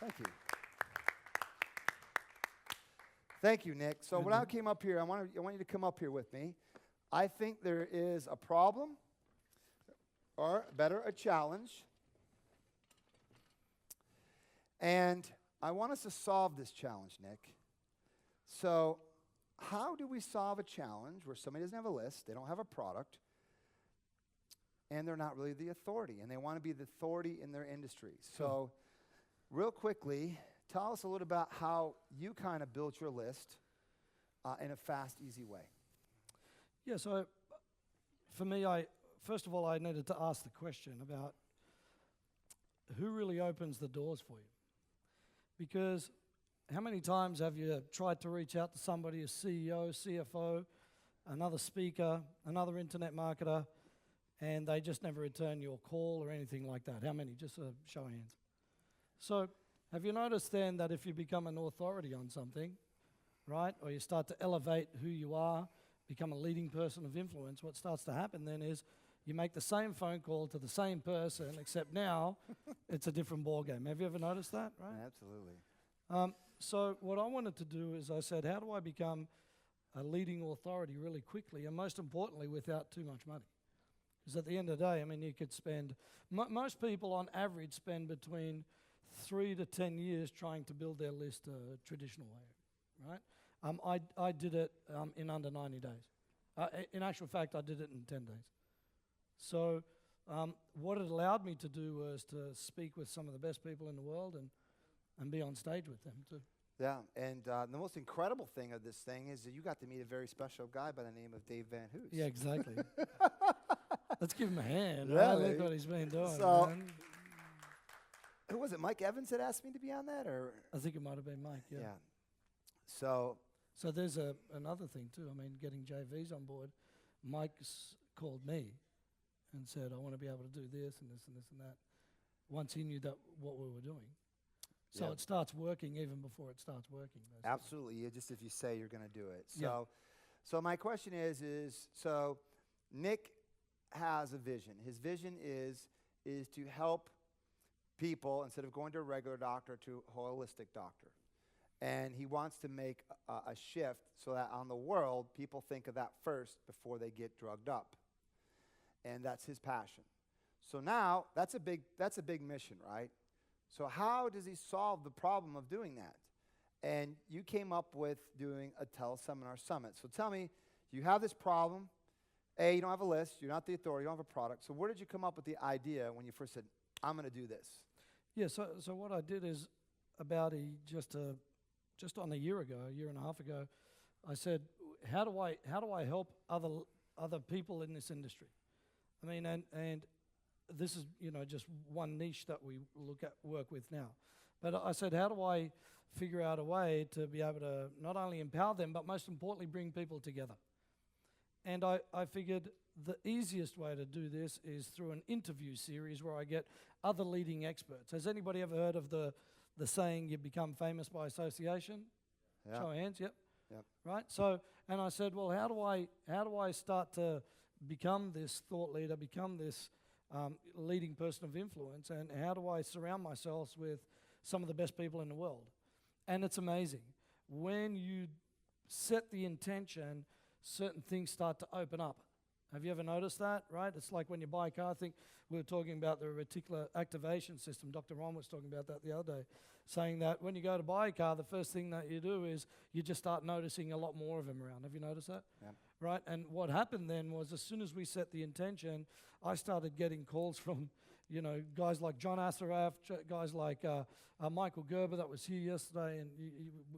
Thank you. Thank you, Nick. So when I came up here, I want you to come up here with me. I think there is a problem, or better, a challenge. And I want us to solve this challenge, Nick. So how do we solve a challenge where somebody doesn't have a list, they don't have a product, and they're not really the authority, and they want to be the authority in their industry? So real quickly, tell us a little about how you kind of built your list in a fast, easy way. Yeah, so for me, first of all, I needed to ask the question about who really opens the doors for you. Because how many times have you tried to reach out to somebody, a CEO, CFO, another speaker, another internet marketer, and they just never return your call or anything like that? How many? Just a show of hands. So have you noticed then that if you become an authority on something, right, or you start to elevate who you are, become a leading person of influence, what starts to happen then is you make the same phone call to the same person, except now it's a different ball game. Have you ever noticed that, right? Absolutely. So what I wanted to do is I said, how do I become a leading authority really quickly, and most importantly, without too much money? Because at the end of the day, I mean, you could spend, most people on average spend between 3 to 10 years trying to build their list a traditional way, right? I did it in under 90 days. In actual fact, I did it in 10 days. So what it allowed me to do was to speak with some of the best people in the world and be on stage with them too. Yeah, and the most incredible thing of this thing is that you got to meet a very special guy by the name of Dave Van Hoos. Yeah, exactly. Let's give him a hand. Yeah, Right? Look what he's been doing. So, man. Who was it? Mike Evans that asked me to be on that, or I think it might have been Mike. Yeah. So there's another thing too. I mean, getting JVs on board. Mike's called me and said, I want to be able to do this and this and this and that. Once he knew that what we were doing. So it starts working even before it starts working. Basically. Absolutely. Just if you say you're going to do it. So my question is so Nick has a vision. His vision is to help people, instead of going to a regular doctor, to a holistic doctor. And he wants to make a shift so that on the world, people think of that first before they get drugged up. And that's his passion. So now, that's a big mission, right? So how does he solve the problem of doing that? And you came up with doing a teleseminar summit. So tell me, you have this problem. You don't have a list. You're not the authority. You don't have a product. So where did you come up with the idea when you first said, I'm going to do this? Yeah, so what I did is about just on a year and a half ago, I said, how do I help other people in this industry? I mean, and this is, just one niche that we work with now. But I said, how do I figure out a way to be able to not only empower them, but most importantly, bring people together? And I figured the easiest way to do this is through an interview series where I get other leading experts. Has anybody ever heard of the saying, you become famous by association? Yeah. Show of hands, yep. Yep. Right? So, and I said, well, how do I start to become this thought leader, become this leading person of influence, and how do I surround myself with some of the best people in the world? And it's amazing. When you set the intention, certain things start to open up. Have you ever noticed that, right? It's like when you buy a car. I think we were talking about the reticular activation system. Dr. Ron was talking about that the other day, saying that when you go to buy a car, the first thing that you do is you just start noticing a lot more of them around. Have you noticed that? Yeah. Right? And what happened then was as soon as we set the intention, I started getting calls from, guys like John Assaraf, guys like Michael Gerber that was here yesterday, and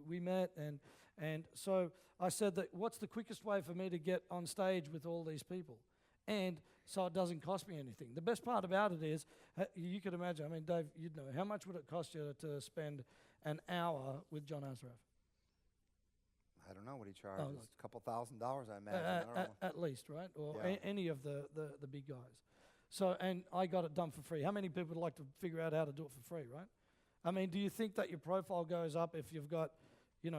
we met, and so I said that what's the quickest way for me to get on stage with all these people? And so it doesn't cost me anything. The best part about it is, you could imagine, I mean, Dave, you'd know, how much would it cost you to spend an hour with John Assaraf? I don't know what he charges. A couple $1,000, I imagine. At least, right? Or Yeah. any of the big guys. So, and I got it done for free. How many people would like to figure out how to do it for free, right? I mean, do you think that your profile goes up if you've got,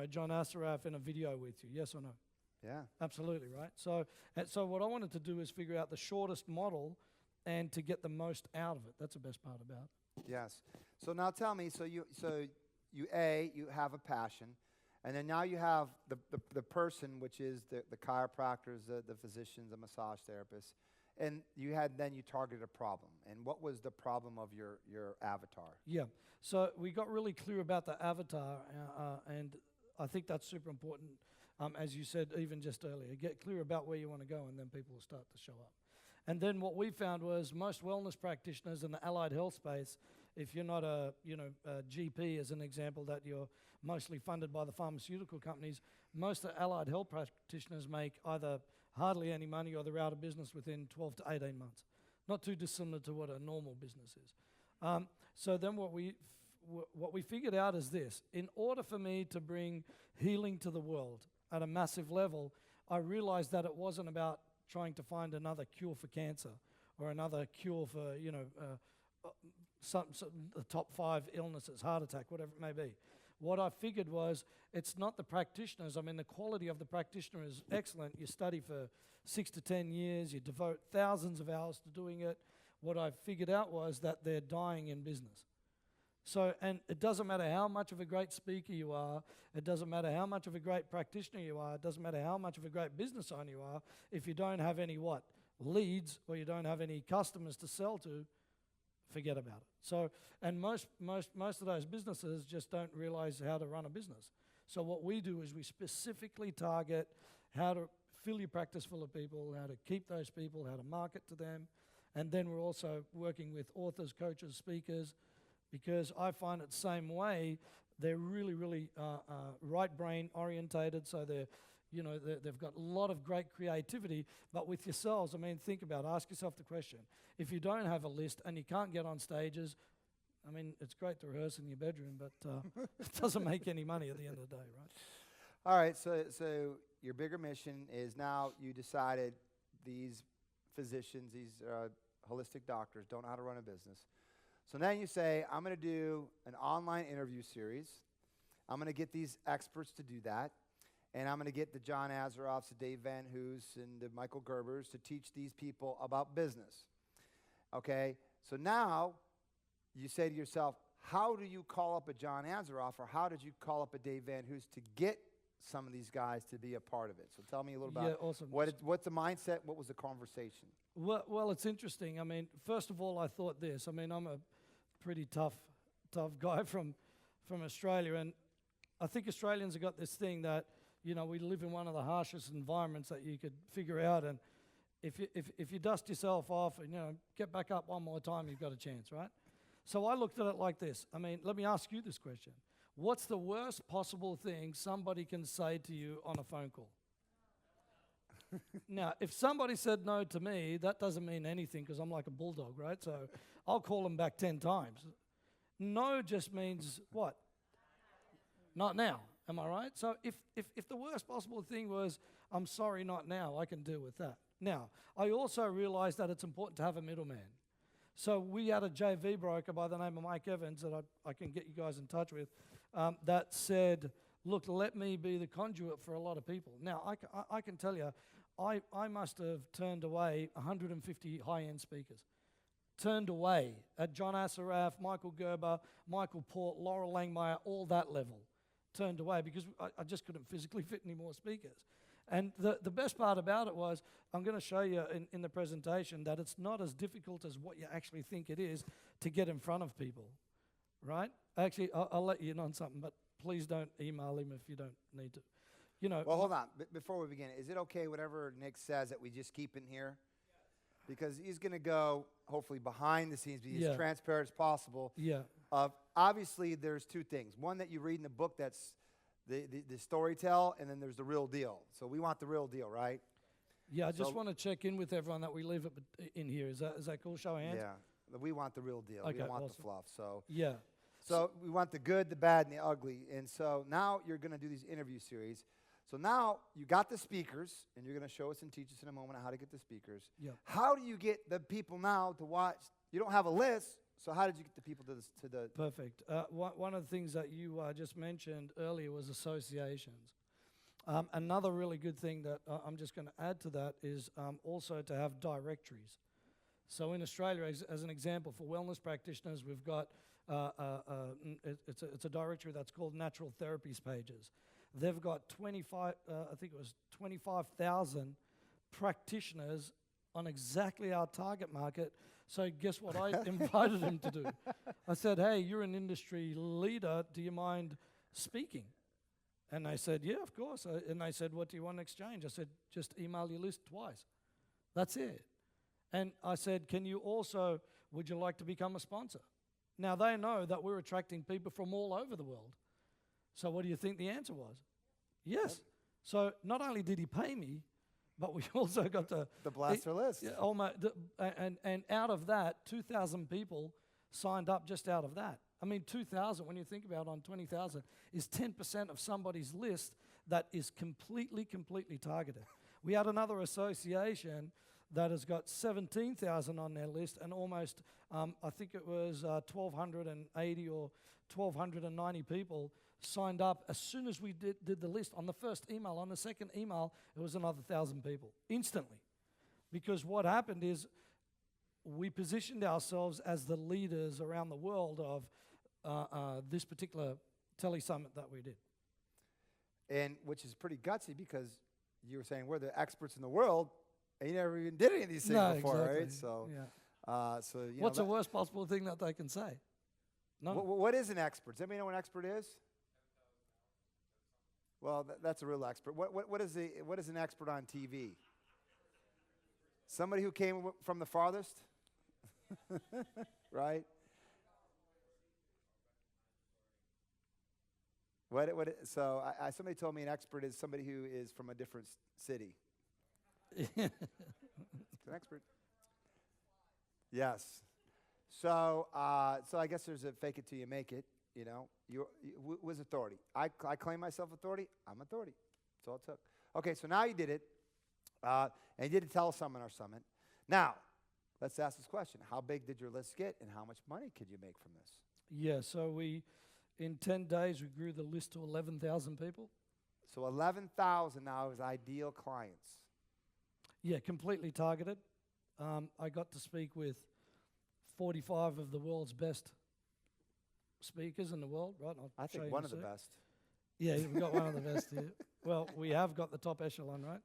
John Assaraf in a video with you? Yes or no? Yeah. Absolutely, right? So what I wanted to do is figure out the shortest model and to get the most out of it. That's the best part about it. Yes. So now tell me, you have a passion, and then now you have the person, which is the chiropractors, the physicians, the massage therapists, and you targeted a problem. And what was the problem of your avatar? Yeah. So we got really clear about the avatar, and I think that's super important. As you said, even just earlier, get clear about where you want to go, and then people will start to show up. And then what we found was most wellness practitioners in the allied health space, if you're not a GP, as an example, that you're mostly funded by the pharmaceutical companies, most of the allied health practitioners make either hardly any money or they're out of business within 12 to 18 months. Not too dissimilar to what a normal business is. So then what we figured out is this. In order for me to bring healing to the world at a massive level, I realized that it wasn't about trying to find another cure for cancer or another cure for, some the top 5 illnesses, heart attack, whatever it may be. What I figured was it's not the practitioners. I mean, the quality of the practitioner is excellent. You study for 6 to 10 years. You devote thousands of hours to doing it. What I figured out was that they're dying in business. So, and it doesn't matter how much of a great speaker you are. It doesn't matter how much of a great practitioner you are. It doesn't matter how much of a great business owner you are. If you don't have any leads, or you don't have any customers to sell to, forget about it. So, and most of those businesses just don't realize how to run a business. So what we do is we specifically target how to fill your practice full of people, how to keep those people, how to market to them. And then we're also working with authors, coaches, speakers, because I find it the same way. They're really, really right brain orientated, so they've got a lot of great creativity. But with yourselves, I mean, think about it. Ask yourself the question. If you don't have a list and you can't get on stages, I mean, it's great to rehearse in your bedroom, but it doesn't make any money at the end of the day, right? All right, so your bigger mission is now you decided these physicians, these holistic doctors don't know how to run a business. So then you say, I'm going to do an online interview series. I'm going to get these experts to do that. And I'm going to get the John Azaroffs, the Dave Van Hoos, and the Michael Gerbers to teach these people about business. Okay? So now you say to yourself, how do you call up a John Azaroff, or how did you call up a Dave Van Hoos to get some of these guys to be a part of it? So tell me a little about awesome. What's the mindset? What was the conversation? Well, it's interesting. I mean, first of all, I thought this. I mean, I'm a pretty tough guy from Australia, and I think Australians have got this thing that, we live in one of the harshest environments that you could figure out, and if you dust yourself off and get back up one more time, you've got a chance, right? So I looked at it like this. I mean, let me ask you this question. What's the worst possible thing somebody can say to you on a phone call? Now, if somebody said no to me, that doesn't mean anything because I'm like a bulldog, right? So I'll call them back 10 times. No just means what? Not now. Am I right? So if the worst possible thing was, I'm sorry, not now, I can deal with that. Now, I also realized that it's important to have a middleman. So we had a JV broker by the name of Mike Evans that I can get you guys in touch with that said, look, let me be the conduit for a lot of people. Now, I can tell you, I must have turned away 150 high-end speakers. Turned away at John Assaraf, Michael Gerber, Michael Port, Laurel Langmeyer, all that level. Turned away because I just couldn't physically fit any more speakers. And the best part about it was, I'm going to show you in the presentation that it's not as difficult as what you actually think it is to get in front of people, right? Actually, I'll let you in on something, but please don't email him if you don't need to. Well, hold on. Before we begin, is it okay whatever Nick says that we just keep in here? Because he's going to go, hopefully, behind the scenes, be as transparent as possible. Yeah. Obviously, there's two things. One that you read in the book that's the story tell, and then there's the real deal. So we want the real deal, right? Yeah, I just want to check in with everyone that we leave in here. Is that cool? Show of hands? Yeah. We want the real deal. Okay, we don't want awesome. the fluff. So yeah. So we want the good, the bad, and the ugly. And so now you're going to do these interview series. So now you got the speakers, and you're going to show us and teach us in a moment how to get the speakers. Yeah. How do you get the people now to watch? You don't have a list, so how did you get the people to the? Perfect. One of the things that you just mentioned earlier was associations. Another really good thing that I'm just going to add to that is also to have directories. So in Australia, as an example, for wellness practitioners, we've got it's a directory that's called Natural Therapies Pages. They've got 25,000 practitioners on exactly our target market. So guess what I invited them to do? I said, hey, you're an industry leader. Do you mind speaking? And they said, yeah, of course. And they said, what do you want in exchange? I said, just email your list twice. That's it. And I said, would you like to become a sponsor? Now, they know that we're attracting people from all over the world. So what do you think the answer was? Yes. Yep. So not only did he pay me, but we also got the blaster list. Yeah, and out of that, 2,000 people signed up just out of that. I mean, 2,000, when you think about it, on 20,000, is 10% of somebody's list that is completely targeted. We had another association that has got 17,000 on their list, and almost, I think it was 1,280 or 1,290 people signed up as soon as we did the list. On the first email, on the second email, it was another 1,000 people, instantly. Because what happened is we positioned ourselves as the leaders around the world of this particular tele-summit that we did. And which is pretty gutsy, because you were saying we're the experts in the world, and you never even did any of these things before, exactly. right? So, yeah. What's the worst possible thing that they can say? None. What is an expert? Does anybody know what an expert is? Well, that's a real expert. What is an expert on TV? Somebody who came from the farthest, right? So somebody told me an expert is somebody who is from a different city. It's an expert. Yes. So I guess there's a fake it till you make it. You know, was authority. I claim myself authority. I'm authority. That's all it took. Okay, so now you did it, and you did a tele-summit summit. Now, let's ask this question: how big did your list get, and how much money could you make from this? Yeah, so in 10 days, we grew the list to 11,000 people. So 11,000 now is ideal clients. Yeah, completely targeted. I got to speak with 45 of the world's best speakers in the world, right? I think one of the best. Yeah, we've got one of the best here. Well, we have got the top echelon, right?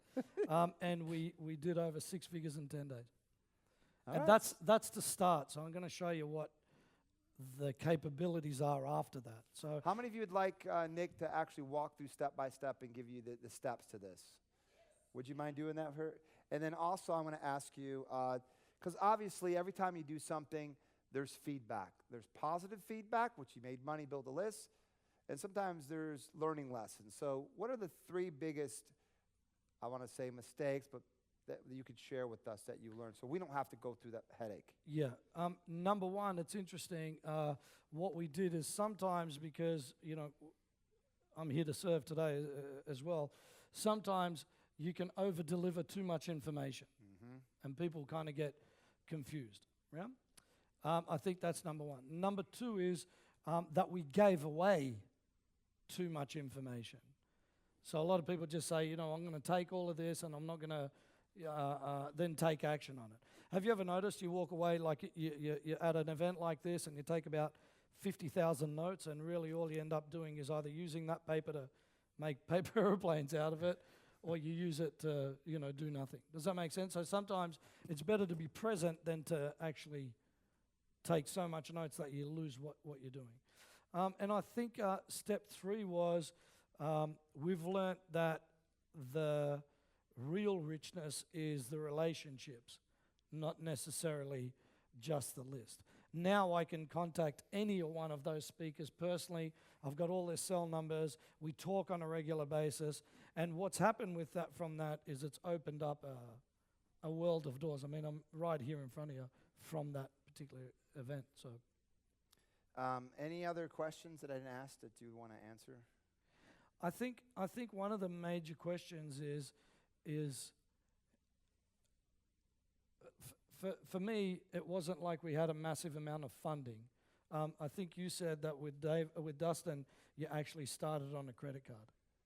And we did over 6 figures in 10 days. All and right. that's the start. So I'm going to show you what the capabilities are after that. So how many of you would like Nick to actually walk through step by step and give you the steps to this? Would you mind doing that for her? And then also I'm going to ask you, because obviously every time you do something, there's feedback. There's positive feedback, which you made money, build a list, and sometimes there's learning lessons. So what are the 3 biggest, I want to say mistakes, but that you could share with us that you learned so we don't have to go through that headache? Yeah. Number one, it's interesting. What we did is sometimes, because, you know, I'm here to serve today as well, sometimes you can over-deliver too much information, and people kind of get confused. Yeah? I think that's number one. Number 2 is that we gave away too much information. So a lot of people just say, you know, I'm going to take all of this and I'm not going to then take action on it. Have you ever noticed you walk away, like you're at an event like this and you take about 50,000 notes, and really all you end up doing is either using that paper to make paper airplanes out of it, or you use it to, you know, do nothing. Does that make sense? So sometimes it's better to be present than to actually take so much notes that you lose what you're doing. And I think step 3 was we've learnt that the real richness is the relationships, not necessarily just the list. Now I can contact any one of those speakers personally. I've got all their cell numbers. We talk on a regular basis. And what's happened with that from that is it's opened up a world of doors. I mean, I'm right here in front of you from that particular event. So, any other questions that I didn't ask that you want to answer? I think one of the major questions is for me, it wasn't like we had a massive amount of funding. I think you said that with Dustin, you actually started on a credit card.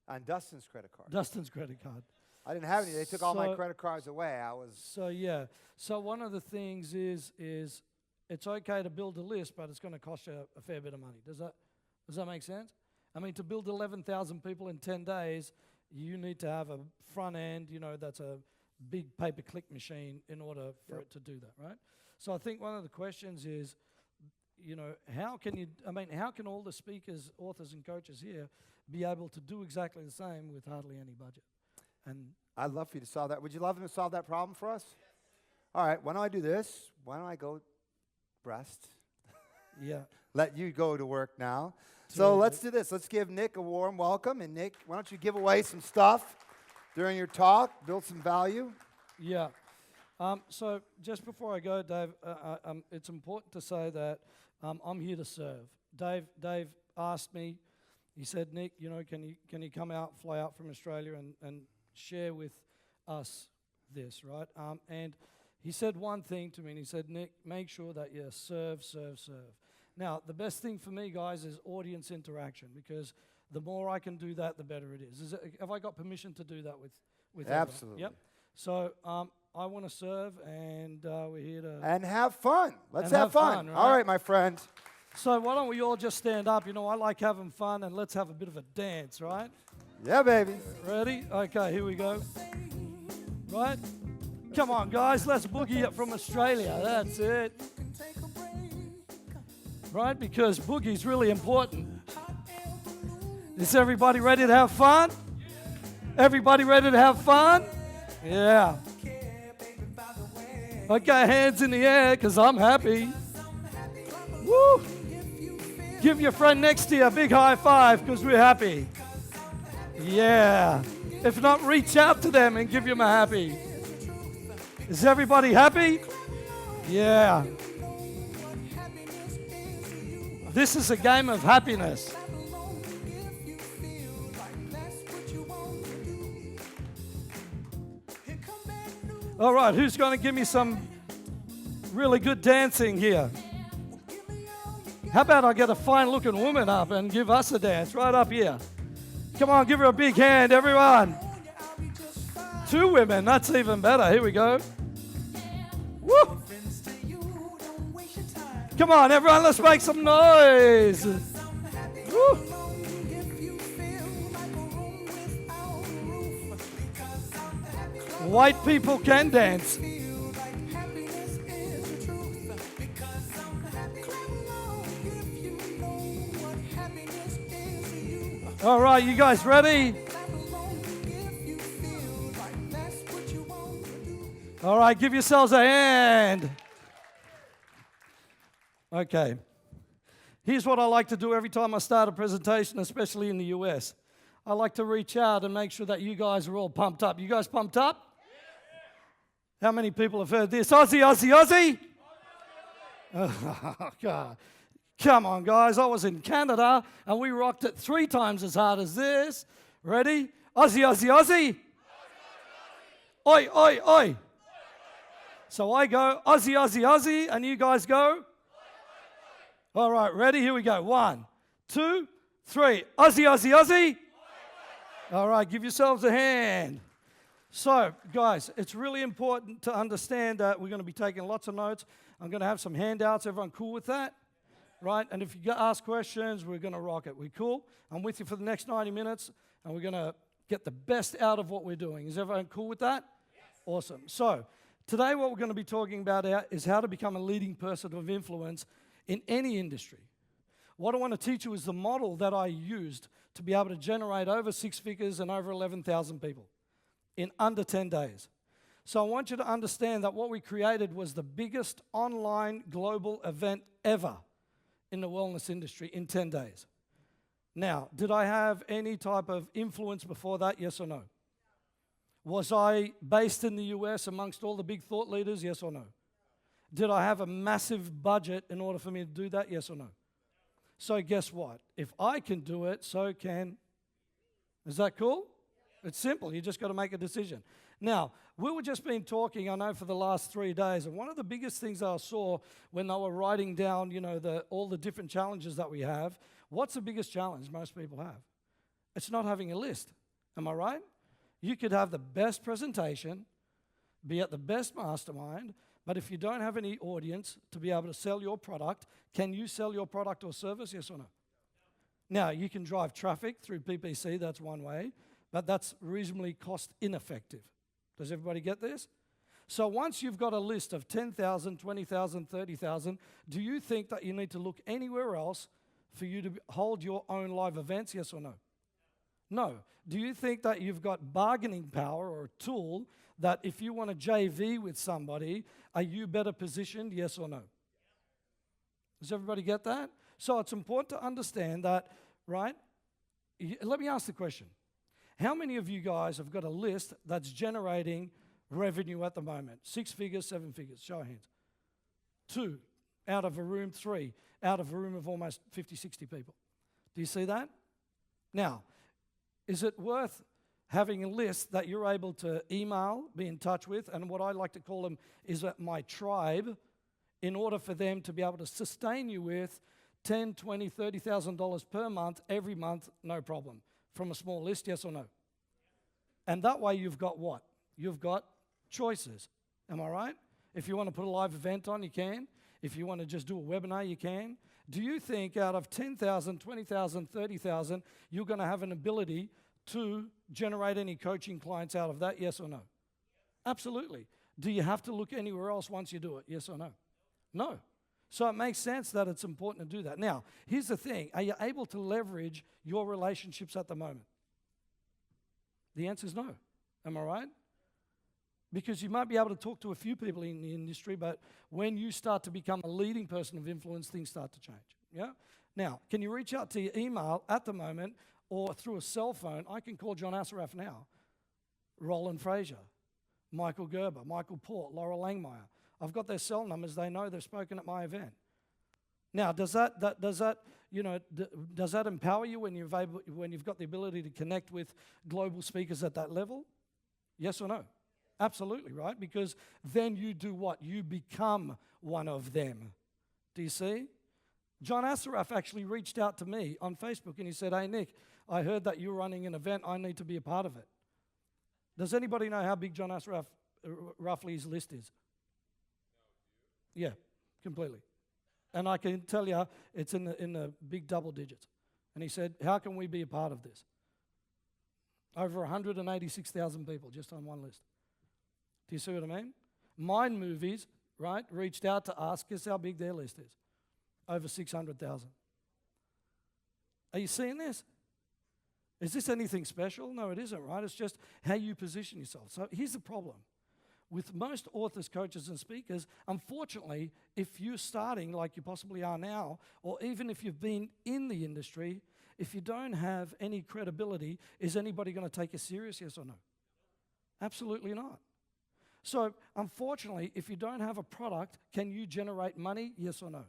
On Dustin's credit card. Dustin's credit card. I didn't have any. They took all my So- credit cards away. I was. So yeah. So one of the things is it's okay to build a list, but it's going to cost you a fair bit of money. Does that make sense? I mean, to build 11,000 people in 10 days, you need to have a front end, that's a big pay-per-click machine in order for it to do that, right? So I think one of the questions is, how can all the speakers, authors, and coaches here be able to do exactly the same with hardly any budget? And I'd love for you to solve that. Would you love him to solve that problem for us? All right. Why don't I do this? Why don't I go rest? yeah, Let you go to work now. So Terrific. let's do this. Let's give Nick a warm welcome. And Nick, why don't you give away some stuff during your talk, build some value? yeah. So just before I go, Dave, it's important to say that I'm here to serve. Dave asked me. He said, Nick, can you come out, fly out from Australia and share with us this, right? And he said one thing to me, and he said, Nick, make sure that you serve. Now, the best thing for me, guys, is audience interaction, because the more I can do that, the better it is. Have I got permission to do that with everyone? Absolutely. Yep. So I want to serve, and we're here to... And have fun. Let's And have have fun. fun, right? All right, my friend. So why don't we all just stand up? I like having fun, and let's have a bit of a dance, right? Yeah, baby. Ready? Okay, here we go. Right? Come on, guys, let's boogie it from Australia. That's it. Right? Because boogie's really important. Is everybody ready to have fun? Everybody ready to have fun? Yeah. Okay, hands in the air, because I'm happy. Woo! Give your friend next to you a big high five, because we're happy. Yeah. If not, reach out to them and give them a happy. Is everybody happy? Yeah. This is a game of happiness. All right, who's going to give me some really good dancing here? How about I get a fine-looking woman up and give us a dance right up here? Come on, give her a big hand, everyone. 2 women, that's even better. Here we go. Woo! Come on, everyone, let's make some noise. Woo! White people can dance. All right, you guys ready? All right, give yourselves a hand. Okay. Here's what I like to do every time I start a presentation, especially in the US. I like to reach out and make sure that you guys are all pumped up. You guys pumped up? How many people have heard this? Aussie, Aussie, Aussie? Oh, God. Come on, guys. I was in Canada, and we rocked it 3 times as hard as this. Ready? Aussie, Aussie, Aussie. Oi, oi, oi. So I go, Aussie, Aussie, Aussie, and you guys go? All right, ready? Here we go. 1, 2, 3. Aussie, Aussie, Aussie. All right, give yourselves a hand. So, guys, it's really important to understand that we're going to be taking lots of notes. I'm going to have some handouts. Everyone cool with that? Right? And if you ask questions, we're going to rock it. We cool? I'm with you for the next 90 minutes, and we're going to get the best out of what we're doing. Is everyone cool with that? Yes. Awesome. So, today what we're going to be talking about is how to become a leading person of influence in any industry. What I want to teach you is the model that I used to be able to generate over 6 figures and over 11,000 people in under 10 days. So I want you to understand that what we created was the biggest online global event ever in the wellness industry in 10 days. Now, did I have any type of influence before that? Yes or no? Was I based in the US amongst all the big thought leaders? Yes or no? Did I have a massive budget in order for me to do that? Yes or no? So guess what? If I can do it, so can... Is that cool? It's simple. You just got to make a decision. Now, we were just been talking, I know, for the last 3 days, and one of the biggest things I saw when they were writing down, all the different challenges that we have, what's the biggest challenge most people have? It's not having a list. Am I right? You could have the best presentation, be at the best mastermind, but if you don't have any audience to be able to sell your product, can you sell your product or service, yes or no? Now, you can drive traffic through PPC, that's one way, but that's reasonably cost ineffective. Does everybody get this? So once you've got a list of 10,000, 20,000, 30,000, do you think that you need to look anywhere else for you to hold your own live events, yes or no? No. Do you think that you've got bargaining power or a tool that if you want to JV with somebody, are you better positioned, yes or no? Does everybody get that? So it's important to understand that, right? Let me ask the question. How many of you guys have got a list that's generating revenue at the moment? 6 figures, 7 figures, show of hands. 2 out of a room, 3 out of a room of almost 50, 60 people. Do you see that? Now, is it worth having a list that you're able to email, be in touch with, and what I like to call them is my tribe, in order for them to be able to sustain you with $10,000, $20,000, $30,000 per month, every month, no problem. From a small list, yes or no? And that way you've got what? You've got choices. Am I right? If you want to put a live event on, you can. If you want to just do a webinar, you can. Do you think out of 10,000, 20,000, 30,000, you're going to have an ability to generate any coaching clients out of that, yes or no? Absolutely. Do you have to look anywhere else once you do it, yes or no? No. So it makes sense that it's important to do that. Now, here's the thing. Are you able to leverage your relationships at the moment? The answer is no. Am I right? Because you might be able to talk to a few people in the industry, but when you start to become a leading person of influence, things start to change. Yeah? Now, can you reach out to your email at the moment or through a cell phone? I can call John Assaraf now, Roland Fraser, Michael Gerber, Michael Port, Laurel Langmeyer. I've got their cell numbers. They know they've spoken at my event. Now, does that empower you when you've got the ability to connect with global speakers at that level? Yes or no? Absolutely, right? Because then you do what? You become one of them. Do you see? John Assaraf actually reached out to me on Facebook and he said, "Hey, Nick, I heard that you're running an event. I need to be a part of it." Does anybody know how big John Assaraf, roughly his list is? Yeah, completely. And I can tell you it's in the big double digits. And he said, "How can we be a part of this?" Over 186,000 people just on one list. Do you see what I mean? Mind Movies, right, reached out to us. Guess how big their list is? Over 600,000. Are you seeing this? Is this anything special? No, it isn't, right? It's just how you position yourself. So here's the problem. With most authors, coaches, and speakers, unfortunately, if you're starting like you possibly are now, or even if you've been in the industry, if you don't have any credibility, is anybody going to take you serious, yes or no? Absolutely not. So, unfortunately, if you don't have a product, can you generate money, yes or no?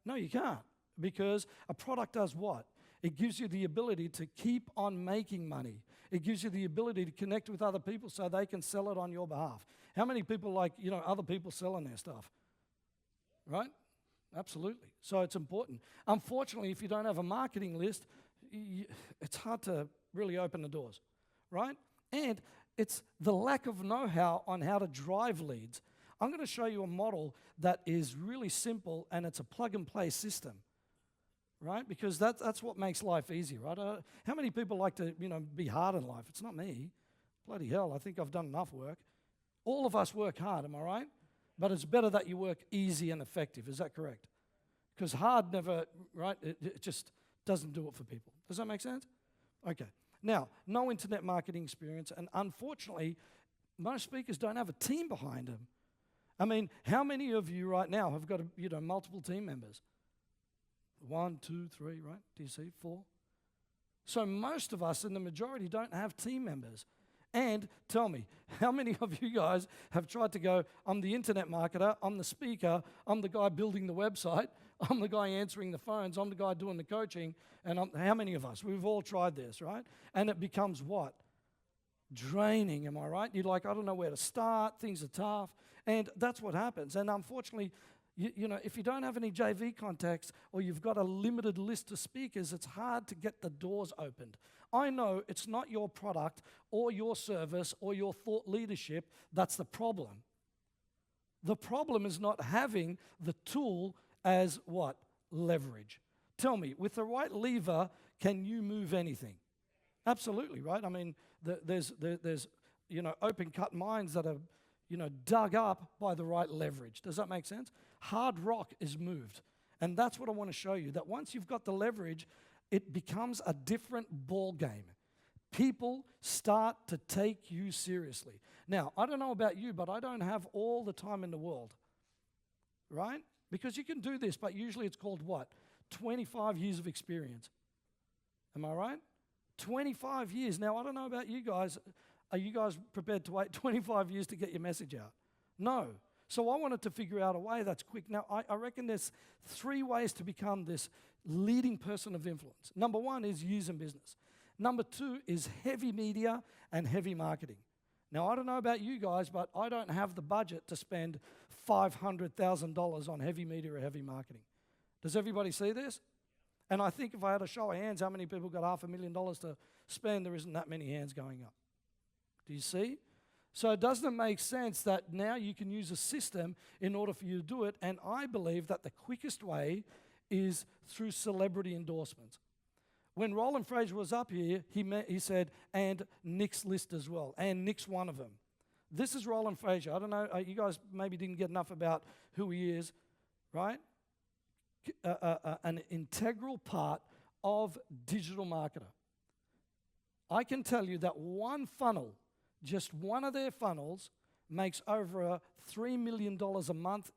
No, you can't, because a product does what? It gives you the ability to keep on making money. It gives you the ability to connect with other people so they can sell it on your behalf. How many people like, other people selling their stuff? Right? Absolutely. So it's important. Unfortunately, if you don't have a marketing list, it's hard to really open the doors, right? And it's the lack of know-how on how to drive leads. I'm going to show you a model that is really simple, and it's a plug-and-play system, right? Because that's what makes life easy, right? How many people like to, be hard in life? It's not me. Bloody hell, I think I've done enough work. All of us work hard, am I right? But it's better that you work easy and effective. Is that correct? Because hard never, right? It just doesn't do it for people. Does that make sense? Okay. Now, no internet marketing experience, and unfortunately, most speakers don't have a team behind them. I mean, how many of you right now have got, multiple team members? 1, 2, 3, right? Do you see? 4. So most of us in the majority don't have team members. And tell me, how many of you guys have tried to go, I'm the internet marketer, I'm the speaker, I'm the guy building the website, I'm the guy answering the phones, I'm the guy doing the coaching, and how many of us? We've all tried this, right? And it becomes what? Draining, am I right? You're like, I don't know where to start, things are tough, and that's what happens. And unfortunately, You know, if you don't have any JV contacts or you've got a limited list of speakers, it's hard to get the doors opened. I know it's not your product or your service or your thought leadership that's the problem. The problem is not having the tool as what? Leverage. Tell me, with the right lever, can you move anything? Absolutely, right? I mean, there's open cut mines that are, dug up by the right leverage. Does that make sense? Hard rock is moved. And that's what I want to show you, that once you've got the leverage, it becomes a different ball game. People start to take you seriously. Now, I don't know about you, but I don't have all the time in the world, right? Because you can do this, but usually it's called what? 25 years of experience. Am I right? 25 years. Now, I don't know about you guys. Are you guys prepared to wait 25 years to get your message out? No. So I wanted to figure out a way that's quick. Now, I reckon there's 3 ways to become this leading person of influence. Number 1 is using business. Number 2 is heavy media and heavy marketing. Now, I don't know about you guys, but I don't have the budget to spend $500,000 on heavy media or heavy marketing. Does everybody see this? And I think if I had a show of hands, how many people got $500,000 to spend? There isn't that many hands going up. Do you see? So it doesn't make sense that now you can use a system in order for you to do it, and I believe that the quickest way is through celebrity endorsements. When Roland Fraser was up here, he said, and Nick's list as well, and Nick's one of them. This is Roland Fraser. I don't know, you guys maybe didn't get enough about who he is, right? An integral part of digital marketer. I can tell you that one funnel, just one of their funnels, makes over $3 million a month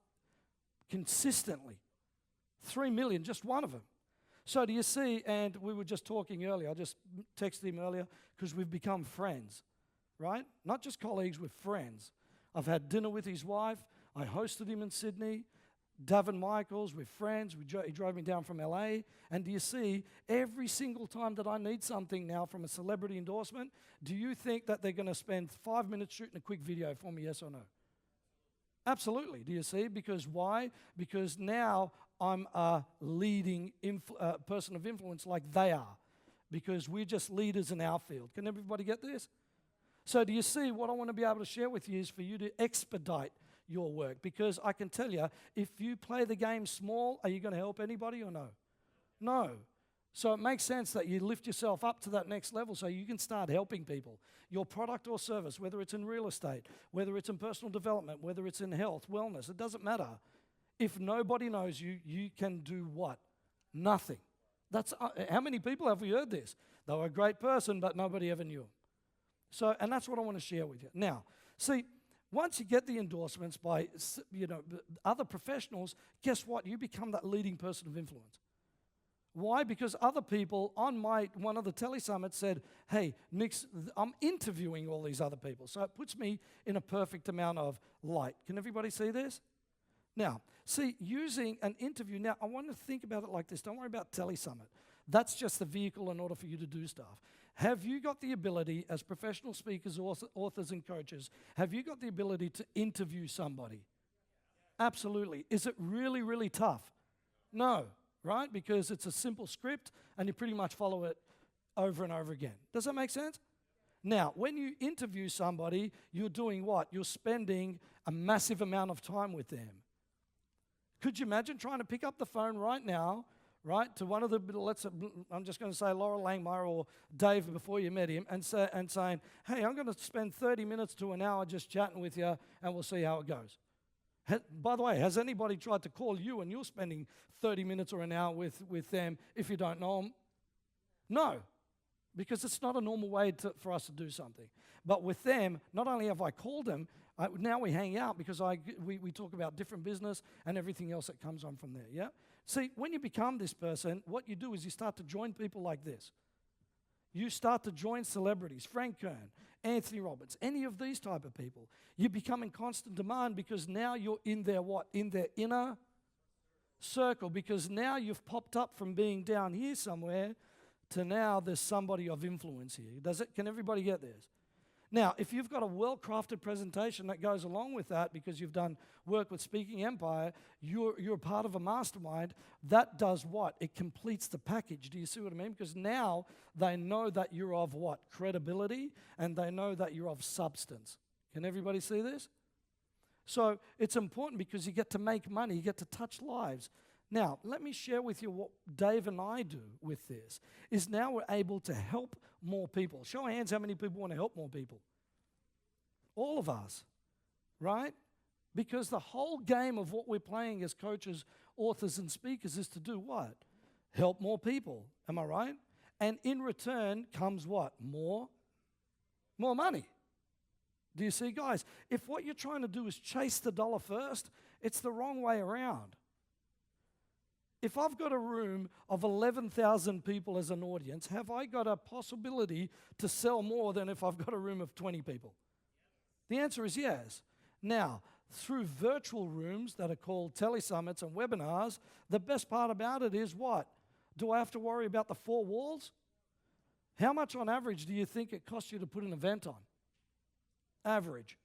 consistently. 3 million, just one of them. So do you see, and we were just talking earlier, I just texted him earlier, because we've become friends, right? Not just colleagues, we're friends. I've had dinner with his wife. I hosted him in Sydney. Davin Michaels, we're friends. He drove me down from LA. And do you see, every single time that I need something now from a celebrity endorsement, do you think that they're going to spend 5 minutes shooting a quick video for me, yes or no? Absolutely. Do you see? Because why? Because now I'm a leading person of influence like they are. Because we're just leaders in our field. Can everybody get this? So do you see, what I want to be able to share with you is for you to expedite your work. Because I can tell you, if you play the game small, are you going to help anybody or no? No. So it makes sense that you lift yourself up to that next level so you can start helping people. Your product or service, whether it's in real estate, whether it's in personal development, whether it's in health, wellness, it doesn't matter. If nobody knows you, you can do what? Nothing. That's how many people have we heard this? They were a great person, but nobody ever knew them. So, and that's what I want to share with you. Now, see, once you get the endorsements by other professionals, guess what? You become that leading person of influence. Why? Because other people on one of the telesummits said, hey, I'm interviewing all these other people. So it puts me in a perfect amount of light. Can everybody see this? Now, see, using an interview, now I want to think about it like this. Don't worry about telesummit. That's just the vehicle in order for you to do stuff. Have you got the ability, as professional speakers, authors, and coaches, have you got the ability to interview somebody? Absolutely. Is it really, really tough? No. Right? Because it's a simple script and you pretty much follow it over and over again. Does that make sense? Now, when you interview somebody, you're doing what? You're spending a massive amount of time with them. Could you imagine trying to pick up the phone right now, right, to one of the, I'm just going to say Laura Langmeyer or Dave before you met him, and saying, hey, I'm going to spend 30 minutes to an hour just chatting with you and we'll see how it goes. By the way, has anybody tried to call you and you're spending 30 minutes or an hour with them if you don't know them? No, because it's not a normal way for us to do something. But with them, not only have I called them, now we hang out because we talk about different business and everything else that comes on from there, yeah? See, when you become this person, what you do is you start to join people like this. You start to join celebrities, Frank Kern, Anthony Robbins, any of these type of people. You become in constant demand because now you're in their what? In their inner circle, because now you've popped up from being down here somewhere to now there's somebody of influence here. Can everybody get this? Now, if you've got a well-crafted presentation that goes along with that because you've done work with Speaking Empire, you're part of a mastermind, that does what? It completes the package. Do you see what I mean? Because now they know that you're of what? Credibility, and they know that you're of substance. Can everybody see this? So it's important because you get to make money, you get to touch lives. Now, let me share with you what Dave and I do with this, is now we're able to help more people. Show of hands how many people want to help more people. All of us, right? Because the whole game of what we're playing as coaches, authors, and speakers is to do what? Help more people. Am I right? And in return comes what? More money. Do you see, guys? If what you're trying to do is chase the dollar first, it's the wrong way around. If I've got a room of 11,000 people as an audience, have I got a possibility to sell more than if I've got a room of 20 people? The answer is yes. Now, through virtual rooms that are called telesummits and webinars, the best part about it is what? Do I have to worry about the four walls? How much on average do you think it costs you to put an event on? Average.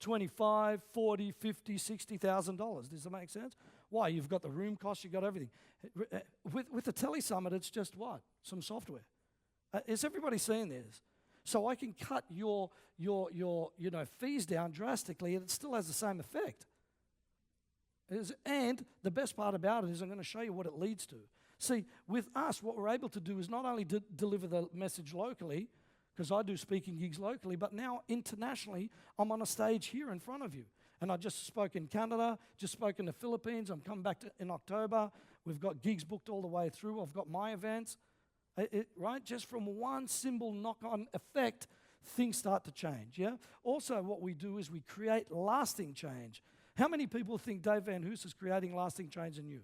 $25, $40, $50, $60,000. Does that make sense? Why? You've got the room costs, you've got everything. With the telesummit, it's just what? Some software. Is everybody seeing this? So I can cut your fees down drastically, and it still has the same effect. And the best part about it is I'm going to show you what it leads to. See, with us, what we're able to do is not only deliver the message locally, because I do speaking gigs locally, but now internationally, I'm on a stage here in front of you. And I just spoke in Canada, just spoke in the Philippines. I'm coming back in October. We've got gigs booked all the way through. I've got my events. Right? Just from one simple knock-on effect, things start to change, yeah? Also, what we do is we create lasting change. How many people think Dave Van Hoos is creating lasting change in you?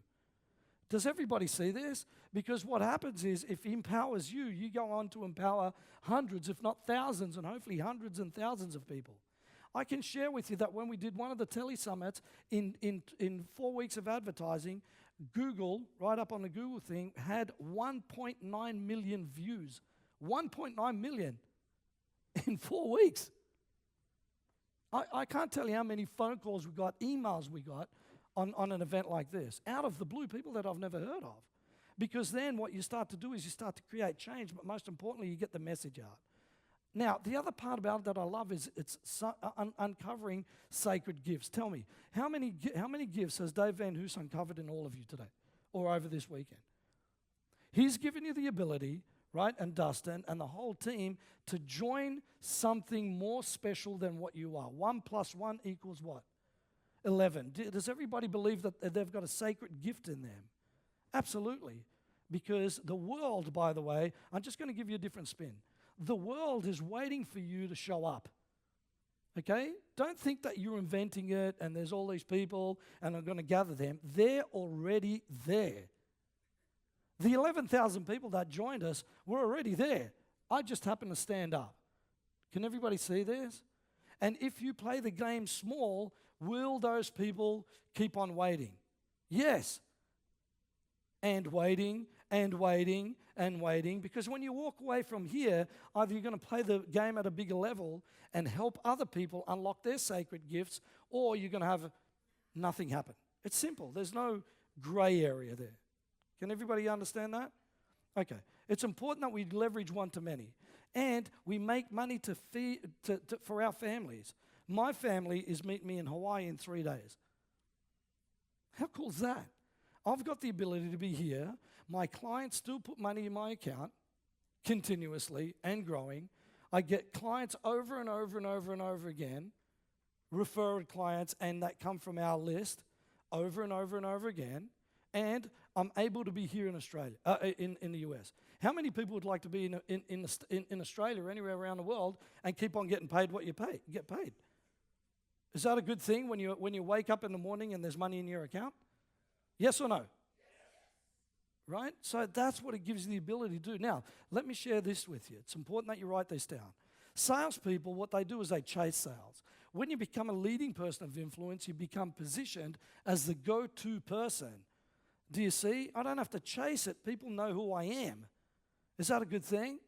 Does everybody see this? Because what happens is if he empowers you, you go on to empower hundreds, if not thousands, and hopefully hundreds and thousands of people. I can share with you that when we did one of the telesummits in 4 weeks of advertising, Google, right up on the Google thing, had 1.9 million views. 1.9 million in 4 weeks. I can't tell you how many phone calls we got, emails we got on an event like this, out of the blue, people that I've never heard of. Because then what you start to do is you start to create change, but most importantly, you get the message out. Now, the other part about it that I love is it's uncovering sacred gifts. Tell me, how many gifts has Dave Van Hoos uncovered in all of you today or over this weekend? He's given you the ability, right, and Dustin and the whole team to join something more special than what you are. 1 + 1 = what? 11. Does everybody believe that they've got a sacred gift in them? Absolutely. Because the world, by the way, I'm just going to give you a different spin. The world is waiting for you to show up. Okay? Don't think that you're inventing it and there's all these people and I'm going to gather them. They're already there. The 11,000 people that joined us were already there. I just happened to stand up. Can everybody see this? And if you play the game small, will those people keep on waiting? Yes. And waiting and waiting and waiting, because when you walk away from here, either you're going to play the game at a bigger level and help other people unlock their sacred gifts, or you're going to have nothing happen. It's simple. There's no gray area there. Can everybody understand that? Okay. It's important that we leverage one-to-many, and we make money to feed for our families. My family is meeting me in Hawaii in 3 days. How cool is that? I've got the ability to be here. My clients still put money in my account continuously and growing. I get clients over and over and over and over again, referred clients, and that come from our list over and over and over again. And I'm able to be here in Australia, in the US. How many people would like to be in Australia or anywhere around the world and keep on getting paid what you get paid? Is that a good thing when you wake up in the morning and there's money in your account? Yes or no? Yes. Right? So that's what it gives you the ability to do. Now, let me share this with you. It's important that you write this down. Salespeople, what they do is they chase sales. When you become a leading person of influence, you become positioned as the go-to person. Do you see? I don't have to chase it. People know who I am. Is that a good thing?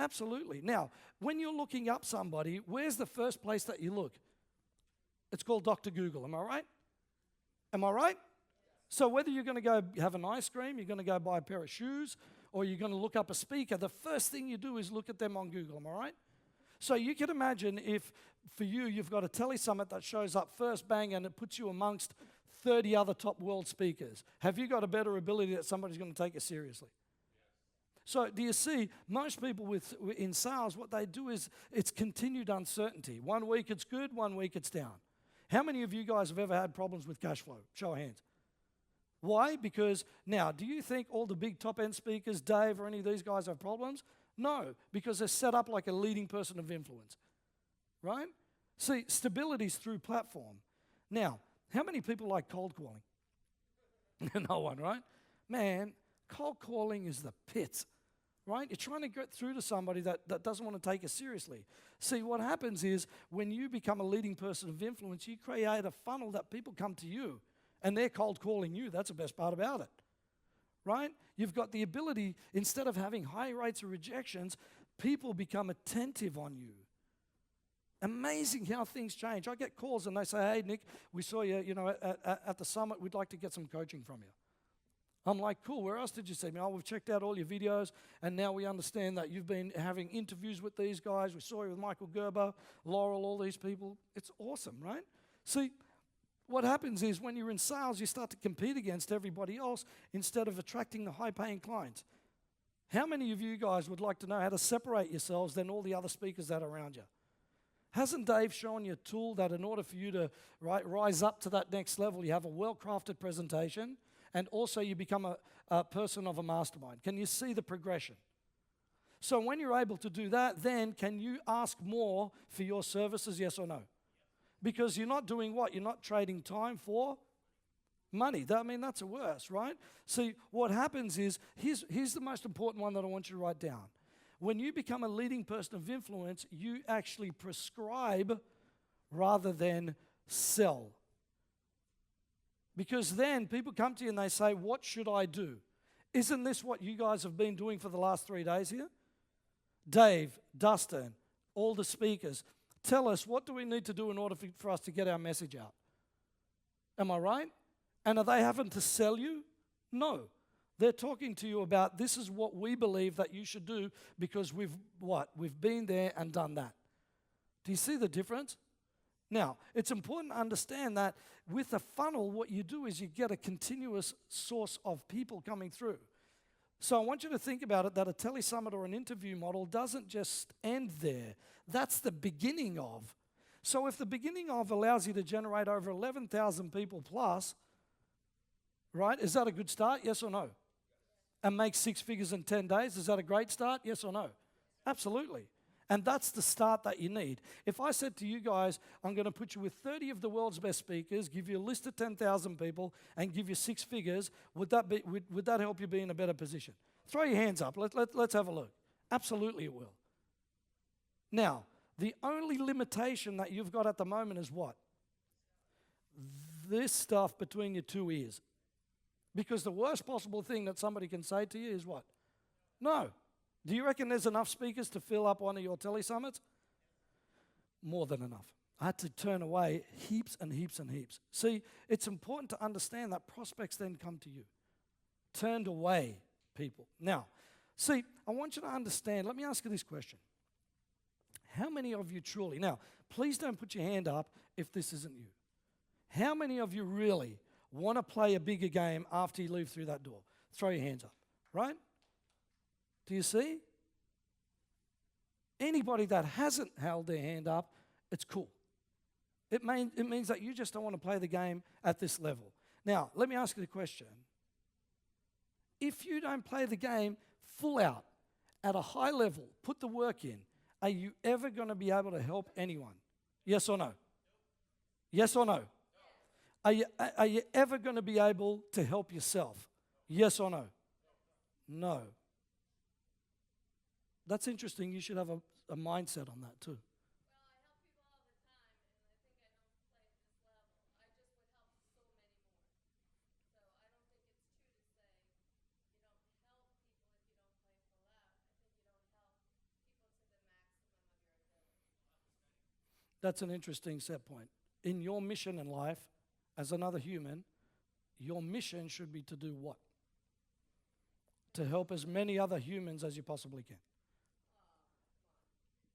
Absolutely. Now, when you're looking up somebody, where's the first place that you look? It's called Dr. Google. Am I right? Am I right? So whether you're going to go have an ice cream, you're going to go buy a pair of shoes, or you're going to look up a speaker, the first thing you do is look at them on Google. Am I right? So you can imagine if, for you, you've got a telesummit that shows up first, bang, and it puts you amongst 30 other top world speakers. Have you got a better ability that somebody's going to take you seriously? So do you see, most people in sales, what they do is it's continued uncertainty. 1 week it's good, 1 week it's down. How many of you guys have ever had problems with cash flow? Show of hands. Why? Because now, do you think all the big top-end speakers, Dave or any of these guys have problems? No, because they're set up like a leading person of influence, right? See, stability is through platform. Now, how many people like cold calling? No one, right? Man, cold calling is the pit, right? You're trying to get through to somebody that doesn't want to take it seriously. See, what happens is when you become a leading person of influence, you create a funnel that people come to you, and they're cold calling you. That's the best part about it, right? You've got the ability, instead of having high rates of rejections, people become attentive on you. Amazing how things change. I get calls and they say, hey, Nick, we saw you, at the summit. We'd like to get some coaching from you. I'm like, cool, where else did you see me? Oh, we've checked out all your videos, and now we understand that you've been having interviews with these guys. We saw you with Michael Gerber, Laurel, all these people. It's awesome, right? See, what happens is when you're in sales, you start to compete against everybody else instead of attracting the high-paying clients. How many of you guys would like to know how to separate yourselves than all the other speakers that are around you? Hasn't Dave shown you a tool that in order for you to rise up to that next level, you have a well-crafted presentation, and also you become a person of a mastermind? Can you see the progression? So when you're able to do that, then can you ask more for your services, yes or no? Because you're not doing what? You're not trading time for money. I mean, that's a worse, right? See, what happens is, here's the most important one that I want you to write down. When you become a leading person of influence, you actually prescribe rather than sell. Because then people come to you and they say, what should I do? Isn't this what you guys have been doing for the last 3 days here? Dave, Dustin, all the speakers, tell us, what do we need to do in order for us to get our message out? Am I right? And are they having to sell you? No. They're talking to you about, this is what we believe that you should do because we've been there and done that. Do you see the difference? Now, it's important to understand that with a funnel, what you do is you get a continuous source of people coming through. So I want you to think about it, that a telesummit or an interview model doesn't just end there. That's the beginning of. So if the beginning of allows you to generate over 11,000 people plus, right, is that a good start, yes or no? And make 6 figures in 10 days, is that a great start, yes or no? Absolutely. And that's the start that you need. If I said to you guys, I'm going to put you with 30 of the world's best speakers, give you a list of 10,000 people, and give you 6 figures, would that help you be in a better position? Throw your hands up. Let's have a look. Absolutely it will. Now, the only limitation that you've got at the moment is what? This stuff between your 2 ears. Because the worst possible thing that somebody can say to you is what? No. Do you reckon there's enough speakers to fill up one of your telesummits? More than enough. I had to turn away heaps and heaps and heaps. See, it's important to understand that prospects then come to you. Turned away people. Now, see, I want you to understand, let me ask you this question. How many of you truly, now, please don't put your hand up if this isn't you. How many of you really want to play a bigger game after you leave through that door? Throw your hands up, right? Do you see? Anybody that hasn't held their hand up, it's cool. It means that you just don't want to play the game at this level. Now, let me ask you the question. If you don't play the game full out, at a high level, put the work in, are you ever going to be able to help anyone? Yes or no? Yes or no? Are you ever going to be able to help yourself? Yes or no? No. That's interesting. You should have a mindset on that too. That's an interesting set point. In your mission in life, as another human, your mission should be to do what? To help as many other humans as you possibly can.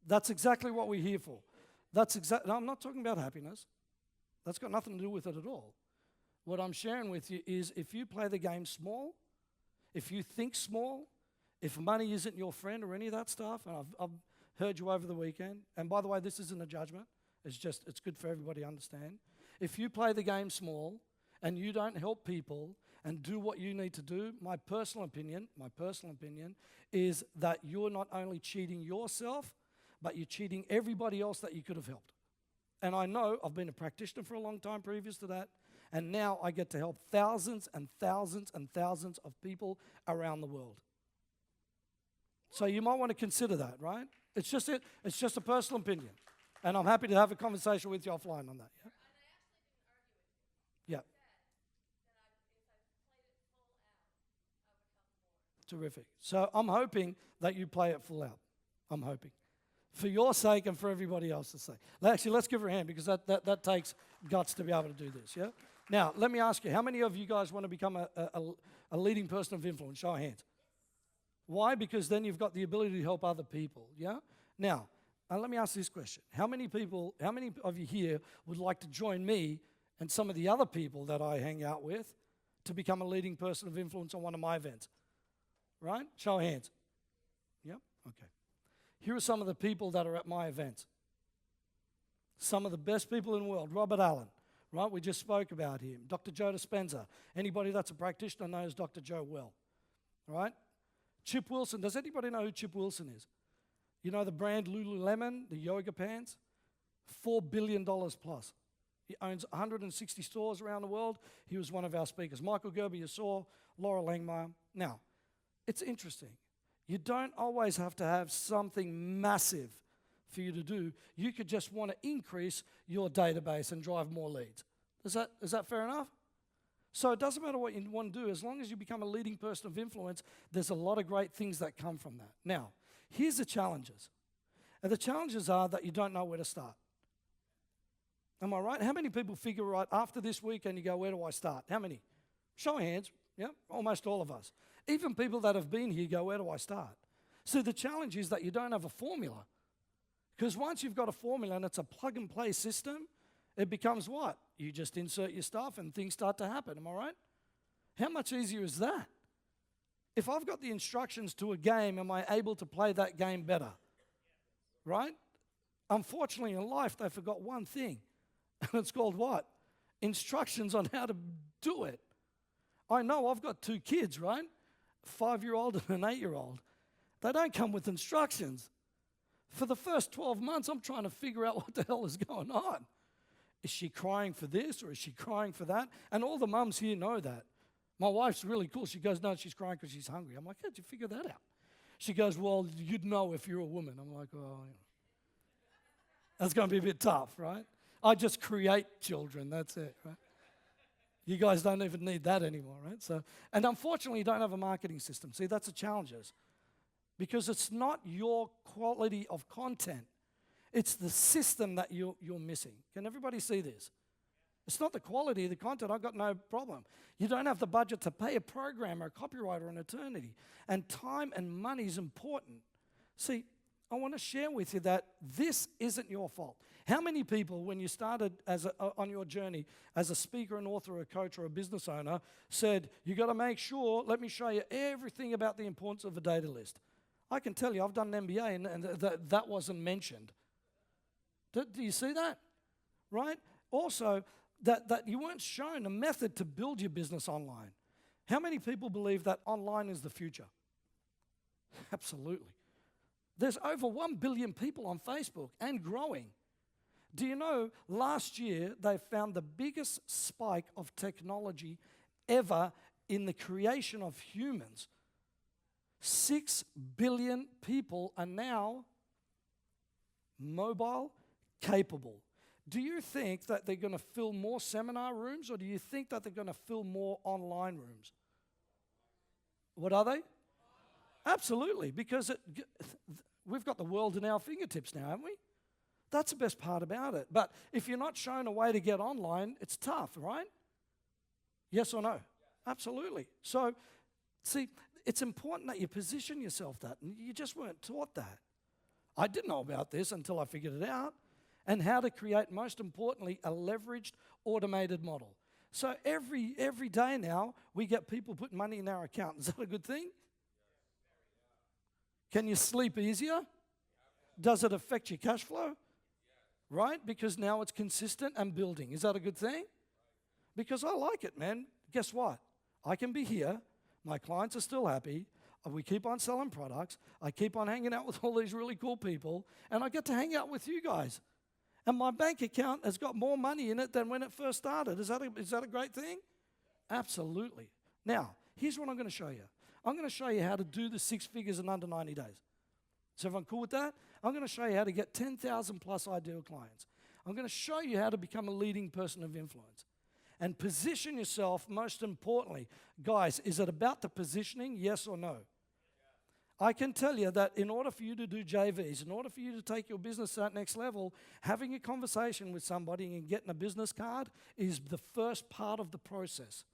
That's exactly what we're here for. No, I'm not talking about happiness. That's got nothing to do with it at all. What I'm sharing with you is if you play the game small, if you think small, if money isn't your friend or any of that stuff, and I've heard you over the weekend, and by the way, this isn't a judgment. It's good for everybody to understand. If you play the game small and you don't help people and do what you need to do, my personal opinion is that you're not only cheating yourself, but you're cheating everybody else that you could have helped. And I know I've been a practitioner for a long time previous to that, and now I get to help thousands and thousands and thousands of people around the world. So you might want to consider that, right? It's just a personal opinion. And I'm happy to have a conversation with you offline on that. Yeah. Yeah. Terrific. So I'm hoping that you play it full out. I'm hoping. For your sake and for everybody else's sake. Actually, let's give her a hand because that takes guts to be able to do this, yeah? Now, let me ask you, how many of you guys want to become a leading person of influence? Show of hands. Why? Because then you've got the ability to help other people, yeah? Now, let me ask this question. How many of you here would like to join me and some of the other people that I hang out with to become a leading person of influence on one of my events? Right? Show of hands. Yep, okay. Here are some of the people that are at my events. Some of the best people in the world. Robert Allen, right? We just spoke about him. Dr. Joe Dispenza. Anybody that's a practitioner knows Dr. Joe well, right? Chip Wilson. Does anybody know who Chip Wilson is? You know the brand Lululemon, the yoga pants? $4 billion plus. He owns 160 stores around the world. He was one of our speakers. Michael Gerber, you saw. Laura Langmeyer. Now, it's interesting. You don't always have to have something massive for you to do. You could just want to increase your database and drive more leads. Is that fair enough? So it doesn't matter what you want to do. As long as you become a leading person of influence, there's a lot of great things that come from that. Now, here's the challenges. And the challenges are that you don't know where to start. Am I right? How many people figure right after this weekend you go, where do I start? How many? Show of hands. Yeah, almost all of us. Even people that have been here go, where do I start? So the challenge is that you don't have a formula. Because once you've got a formula and it's a plug-and-play system, it becomes what? You just insert your stuff and things start to happen. Am I right? How much easier is that? If I've got the instructions to a game, am I able to play that game better? Right? Unfortunately, in life, they forgot one thing. And it's called what? Instructions on how to do it. I know I've got 2 kids, right? 5-year-old and an 8-year-old. They don't come with instructions. For the first 12 months, I'm trying to figure out what the hell is going on. Is she crying for this or is she crying for that? And all the mums here know that. My wife's really cool. She goes, no, she's crying because she's hungry. I'm like, how'd you figure that out? She goes, well, you'd know if you're a woman. I'm like, oh, yeah. That's going to be a bit tough, right? I just create children. That's it, right? You guys don't even need that anymore, right? So, and unfortunately, you don't have a marketing system. See, that's the challenges. Because it's not your quality of content. It's the system that you're missing. Can everybody see this? It's not the quality of the content. I've got no problem. You don't have the budget to pay a programmer, a copywriter, an attorney. And time and money is important. See, I want to share with you that this isn't your fault. How many people, when you started on your journey as a speaker, an author, a coach, or a business owner, said, you got to make sure, let me show you everything about the importance of a data list? I can tell you, I've done an MBA and that wasn't mentioned. Do you see that? Right? Also, that you weren't shown a method to build your business online. How many people believe that online is the future? Absolutely. There's over 1 billion people on Facebook and growing. Do you know, last year they found the biggest spike of technology ever in the creation of humans. 6 billion people are now mobile capable. Do you think that they're going to fill more seminar rooms, or do you think that they're going to fill more online rooms? What are they? Absolutely, because we've got the world in our fingertips now, haven't we? That's the best part about it. But if you're not shown a way to get online, it's tough, right? Yes or no? Absolutely. So, see, it's important that you position yourself that, and you just weren't taught that. I didn't know about this until I figured it out, and how to create, most importantly, a leveraged automated model. So every day now, we get people putting money in our account. Is that a good thing? Can you sleep easier? Does it affect your cash flow? Right? Because now it's consistent and building. Is that a good thing? Because I like it, man. Guess what? I can be here. My clients are still happy. We keep on selling products. I keep on hanging out with all these really cool people. And I get to hang out with you guys. And my bank account has got more money in it than when it first started. Is that a great thing? Absolutely. Now, here's what I'm going to show you. I'm going to show you how to do the 6 figures in under 90 days. Is everyone cool with that? I'm going to show you how to get 10,000 plus ideal clients. I'm going to show you how to become a leading person of influence. And position yourself, most importantly. Guys, is it about the positioning, yes or no? I can tell you that in order for you to do JVs, in order for you to take your business to that next level, having a conversation with somebody and getting a business card is the first part of the process.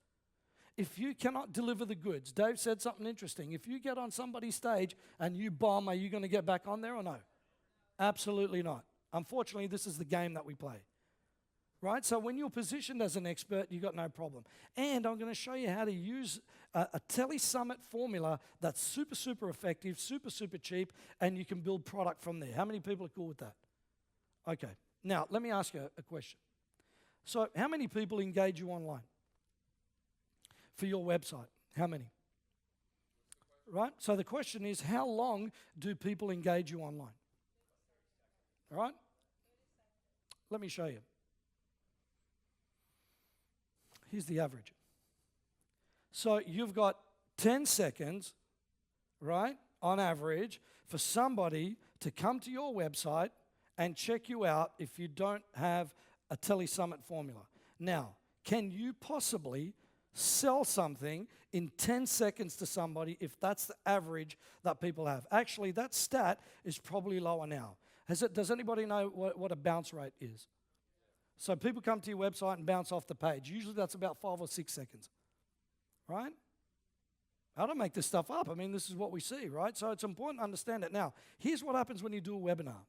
If you cannot deliver the goods, Dave said something interesting. If you get on somebody's stage and you bomb, are you going to get back on there or no? Absolutely not. Unfortunately, this is the game that we play. Right? So when you're positioned as an expert, you've got no problem. And I'm going to show you how to use a Tele-Summit formula that's super, super effective, super, super cheap, and you can build product from there. How many people are cool with that? Okay. Now, let me ask you a question. So how many people engage you online for your website? How many? Right? So the question is, how long do people engage you online? All right? Let me show you. Here's the average. So you've got 10 seconds, right, on average, for somebody to come to your website and check you out if you don't have a Tele-Summit formula. Now, can you possibly sell something in 10 seconds to somebody if that's the average that people have? Actually, that stat is probably lower now. Does anybody know what a bounce rate is? So people come to your website and bounce off the page. Usually that's about 5 or 6 seconds, right? I don't make this stuff up. I mean, this is what we see, right? So it's important to understand it. Now, here's what happens when you do a webinar.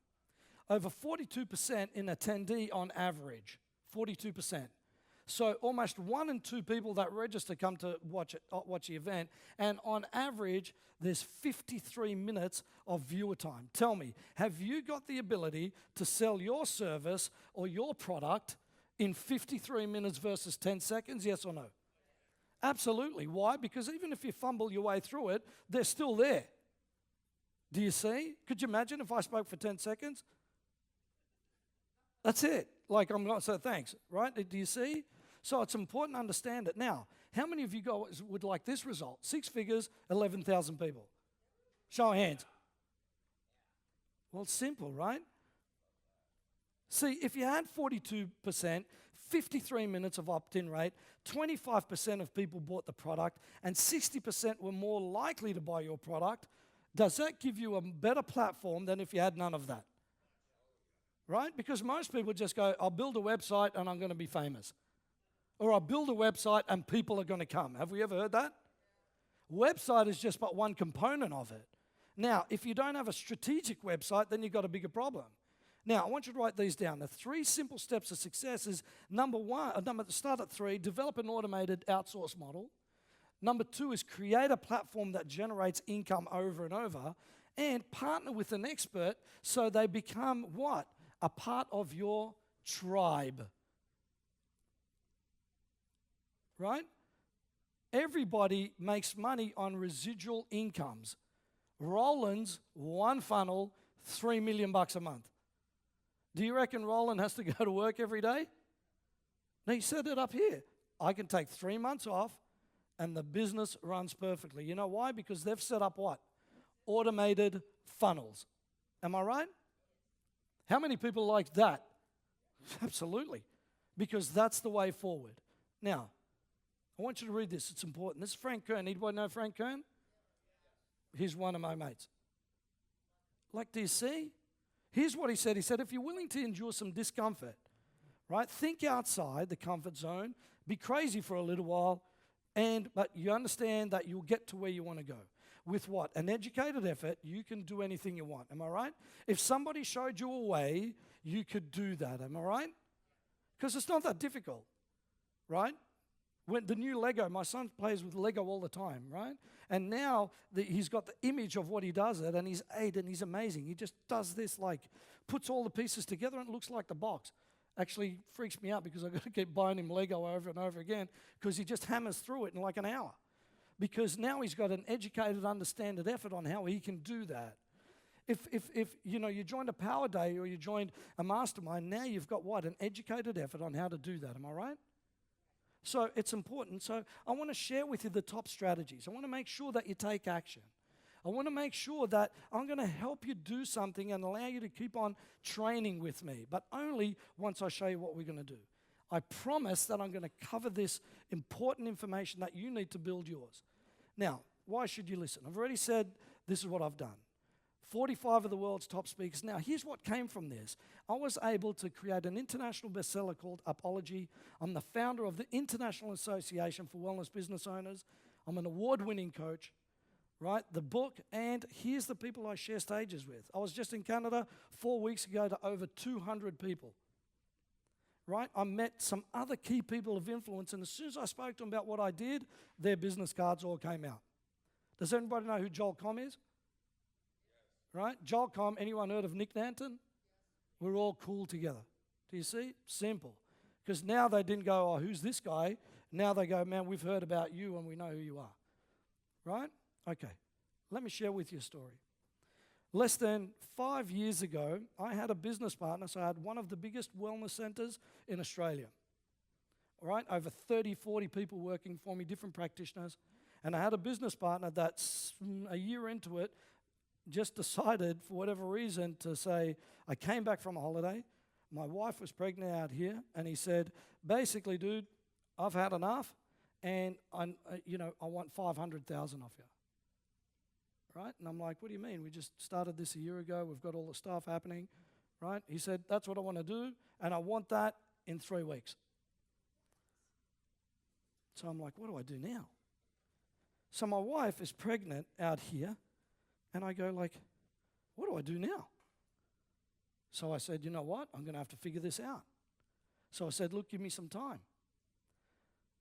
Over 42% in attendee on average, 42%. So almost 1 in 2 people that register come to watch the event, and on average, there's 53 minutes of viewer time. Tell me, have you got the ability to sell your service or your product in 53 minutes versus 10 seconds, yes or no? Absolutely. Why? Because even if you fumble your way through it, they're still there. Do you see? Could you imagine if I spoke for 10 seconds? That's it. Like, I'm not, so thanks, right? Do you see? So it's important to understand it. Now, how many of you guys would like this result? 6 figures, 11,000 people. Show of hands. Well, it's simple, right? See, if you had 42%, 53 minutes of opt-in rate, 25% of people bought the product, and 60% were more likely to buy your product, does that give you a better platform than if you had none of that? Right? Because most people just go, I'll build a website and I'm going to be famous. Or I'll build a website and people are going to come. Have we ever heard that? Website is just but one component of it. Now, if you don't have a strategic website, then you've got a bigger problem. Now, I want you to write these down. The 3 simple steps of success is start at 3, develop an automated outsource model. Number 2 is create a platform that generates income over and over, and partner with an expert so they become what? A part of your tribe. Right? Everybody makes money on residual incomes. Roland's one funnel, $3 million a month. Do you reckon Roland has to go to work every day? No, he said it up here. I can take 3 months off and the business runs perfectly. You know why? Because they've set up what? Automated funnels. Am I right? How many people like that? Absolutely. Because that's the way forward. Now, I want you to read this. It's important. This is Frank Kern. Anybody know Frank Kern? He's one of my mates. Like, do you see? Here's what he said. He said, if you're willing to endure some discomfort, right, think outside the comfort zone, be crazy for a little while, but you understand that you'll get to where you want to go. With what? An educated effort, you can do anything you want. Am I right? If somebody showed you a way, you could do that. Am I right? Because it's not that difficult, right? When the new Lego, my son plays with Lego all the time, right? And now he's got the image of what he does it, and he's 8 and he's amazing. He just does this, like, puts all the pieces together and it looks like the box. Actually freaks me out because I've got to keep buying him Lego over and over again because he just hammers through it in like an hour. Because now he's got an educated, understanding effort on how he can do that. If you know, you joined a power day or you joined a mastermind, now you've got what? An educated effort on how to do that. Am I right? So it's important. So I want to share with you the top strategies. I want to make sure that you take action. I want to make sure that I'm going to help you do something and allow you to keep on training with me, but only once I show you what we're going to do. I promise that I'm going to cover this important information that you need to build yours. Now, why should you listen? I've already said this is what I've done. 45 of the world's top speakers. Now, here's what came from this. I was able to create an international bestseller called Apology. I'm the founder of the International Association for Wellness Business Owners. I'm an award-winning coach, right? The book, and here's the people I share stages with. I was just in Canada 4 weeks ago to over 200 people, right? I met some other key people of influence, and as soon as I spoke to them about what I did, their business cards all came out. Does anybody know who Joel Comm is? Right? Joel Comm, anyone heard of Nick Nanton? We're all cool together. Do you see? Simple. Because now they didn't go, oh, who's this guy? Now they go, man, we've heard about you and we know who you are. Right? Okay. Let me share with you a story. Less than 5 years ago, I had a business partner, so I had one of the biggest wellness centers in Australia. All right? Over 30, 40 people working for me, different practitioners. And I had a business partner that's a year into it, just decided, for whatever reason, to say, I came back from a holiday, my wife was pregnant out here, and he said, basically, dude, I've had enough, and I want 500,000 off you. Right? And I'm like, what do you mean? We just started this a year ago, we've got all the stuff happening, right? He said, that's what I want to do, and I want that in 3 weeks. So I'm like, what do I do now? So my wife is pregnant out here, and I go like, what do I do now? So I said, you know what? I'm going to have to figure this out. So I said, look, give me some time.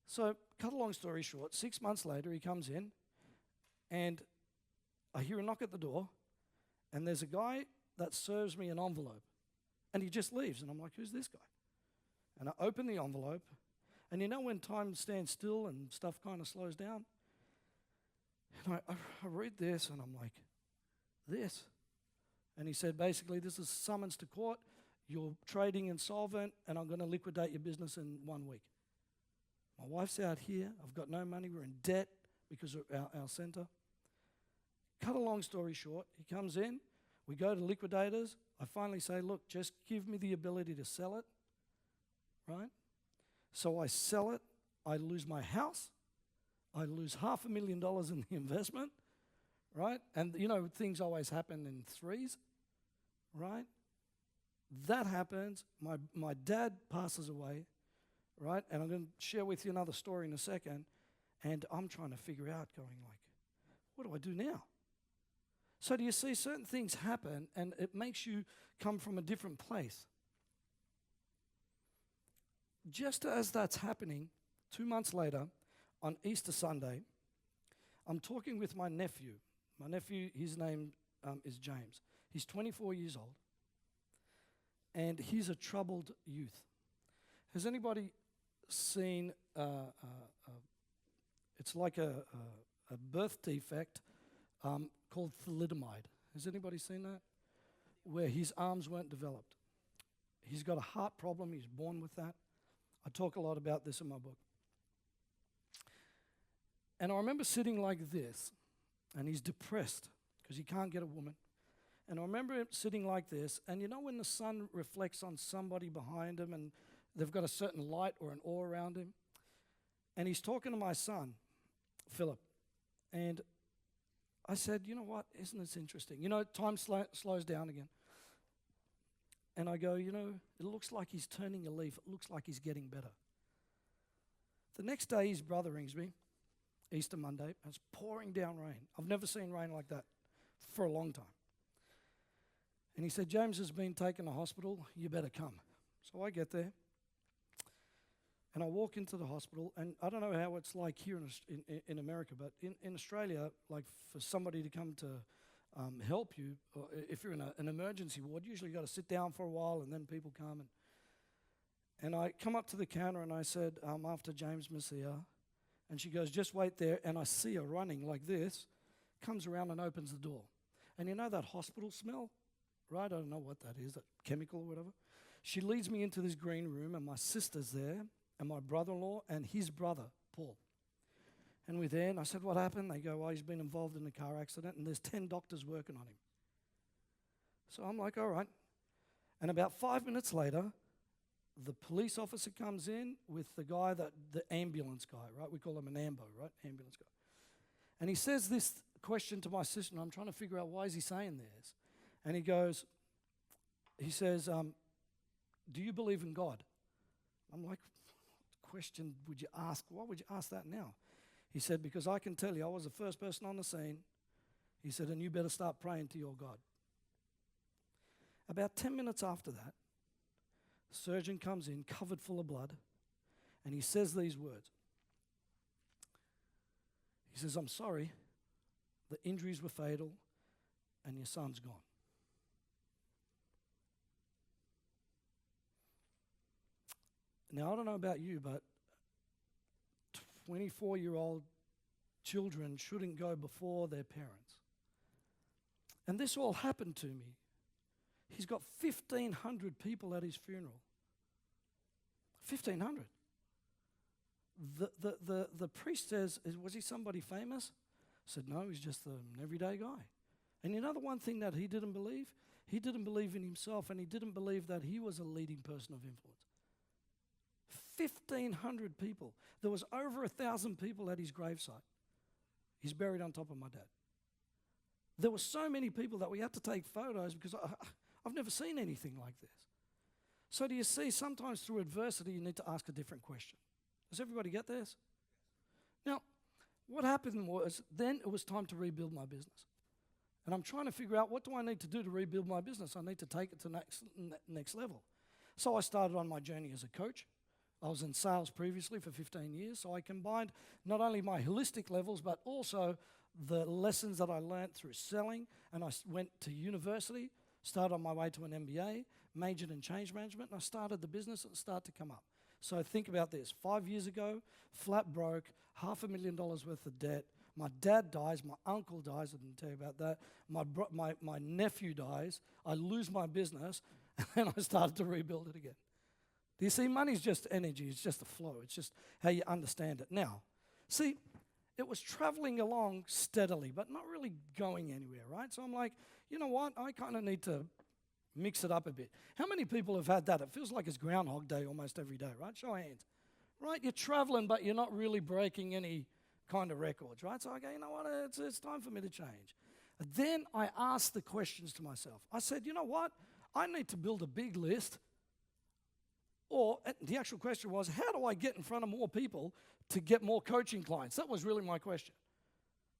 So cut a long story short, 6 months later, he comes in, and I hear a knock at the door, and there's a guy that serves me an envelope, and he just leaves, and I'm like, who's this guy? And I open the envelope, and you know when time stands still and stuff kind of slows down? And I read this, and I'm like, this. And he said, basically, this is summons to court. You're trading insolvent, and I'm going to liquidate your business in 1 week. My wife's out here. I've got no money. We're in debt because of our center. Cut a long story short, he comes in. We go to liquidators. I finally say, look, just give me the ability to sell it, right? So I sell it. I lose my house. I lose $500,000 in the investment. Right? And you know, things always happen in threes, right? That happens. My dad passes away, right? And I'm going to share with you another story in a second. And I'm trying to figure out, going like, what do I do now? So do you see certain things happen and it makes you come from a different place? Just as that's happening, 2 months later, on Easter Sunday, I'm talking with my nephew. My nephew, his name is James. He's 24 years old, and he's a troubled youth. Has anybody seen, it's like a birth defect called thalidomide? Has anybody seen that? Where his arms weren't developed. He's got a heart problem. He's born with that. I talk a lot about this in my book. And I remember sitting like this, and he's depressed because he can't get a woman. And I remember him sitting like this, and you know when the sun reflects on somebody behind him and they've got a certain light or an aura around him? And he's talking to my son, Philip. And I said, you know what, isn't this interesting? You know, time slows down again. And I go, it looks like he's turning a leaf. It looks like he's getting better. The next day, his brother rings me, Easter Monday, and it's pouring down rain. I've never seen rain like that for a long time. And he said, James has been taken to hospital. You better come. So I get there, and I walk into the hospital, and I don't know how it's like here in America, but in Australia, like for somebody to come to help you, or if you're in an emergency ward, usually you got to sit down for a while, and then people come. And I come up to the counter, and I said, I'm after James Psaila. And she goes, just wait there. And I see her running like this, comes around and opens the door. And you know that hospital smell, right? I don't know what that is, that chemical or whatever. She leads me into this green room, and my sister's there, and my brother-in-law, and his brother, Paul. And we're there, and I said, what happened? They go, well, he's been involved in a car accident, and there's 10 doctors working on him. So I'm like, all right. And about 5 minutes later, the police officer comes in with the guy, the ambulance guy, right? We call him an AMBO, right? Ambulance guy. And he says this question to my sister, and I'm trying to figure out why is he saying this. And he says, do you believe in God? I'm like, what question would you ask? Why would you ask that now? He said, because I can tell you, I was the first person on the scene. He said, and you better start praying to your God. About 10 minutes after that, the surgeon comes in, covered full of blood, and he says these words. He says, I'm sorry, the injuries were fatal, and your son's gone. Now, I don't know about you, but 24-year-old children shouldn't go before their parents. And this all happened to me. He's got 1,500 people at his funeral. 1,500. The priest says, was he somebody famous? I said, no, he's just an everyday guy. And you know the one thing that he didn't believe? He didn't believe in himself, and he didn't believe that he was a leading person of influence. 1,500 people. There was over 1,000 people at his gravesite. He's buried on top of my dad. There were so many people that we had to take photos because I've never seen anything like this. So do you see, sometimes through adversity, you need to ask a different question. Does everybody get this? Now, what happened was, then it was time to rebuild my business. And I'm trying to figure out, what do I need to do to rebuild my business? I need to take it to next level. So I started on my journey as a coach. I was in sales previously for 15 years, so I combined not only my holistic levels, but also the lessons that I learned through selling, and I went to university, started on my way to an MBA, majored in change management, and I started the business, and it started to come up. So think about this. 5 years ago, flat broke, $500,000 worth of debt. My dad dies, my uncle dies, I didn't tell you about that. My nephew dies, I lose my business, and then I started to rebuild it again. Do you see, money's just energy, it's just a flow, it's just how you understand it. Now, see, it was traveling along steadily, but not really going anywhere, right? So I'm like, you know what, I kind of need to mix it up a bit. How many people have had that? It feels like it's Groundhog Day almost every day, right? Show of hands. Right, you're traveling, but you're not really breaking any kind of records, right? So I go, you know what, it's time for me to change. And then I asked the questions to myself. I said, you know what, I need to build a big list. Or the actual question was, how do I get in front of more people to get more coaching clients? That was really my question.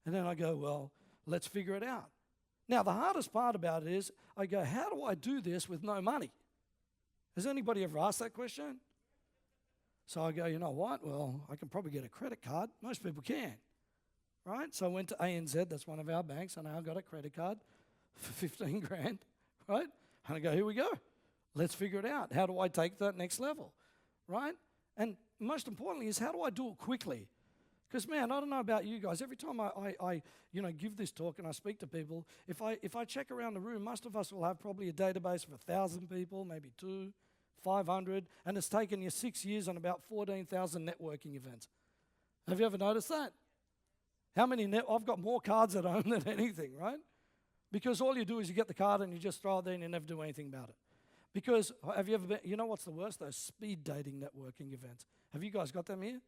And then I go, well, let's figure it out. Now, the hardest part about it is, I go, how do I do this with no money? Has anybody ever asked that question? So I go, you know what? Well, I can probably get a credit card. Most people can, right? So I went to ANZ, that's one of our banks, and I got a credit card for 15 grand, right? And I go, here we go. Let's figure it out. How do I take that next level, right? And most importantly is, how do I do it quickly? Because, man, I don't know about you guys. Every time I give this talk and I speak to people, if I check around the room, most of us will have probably a database of 1,000 people, maybe 200, 500, and it's taken you 6 years on about 14,000 networking events. Have you ever noticed that? How many I've got more cards at home than anything, right? Because all you do is you get the card and you just throw it there and you never do anything about it. Because, have you ever been, you know what's the worst? Those speed dating networking events. Have you guys got them here?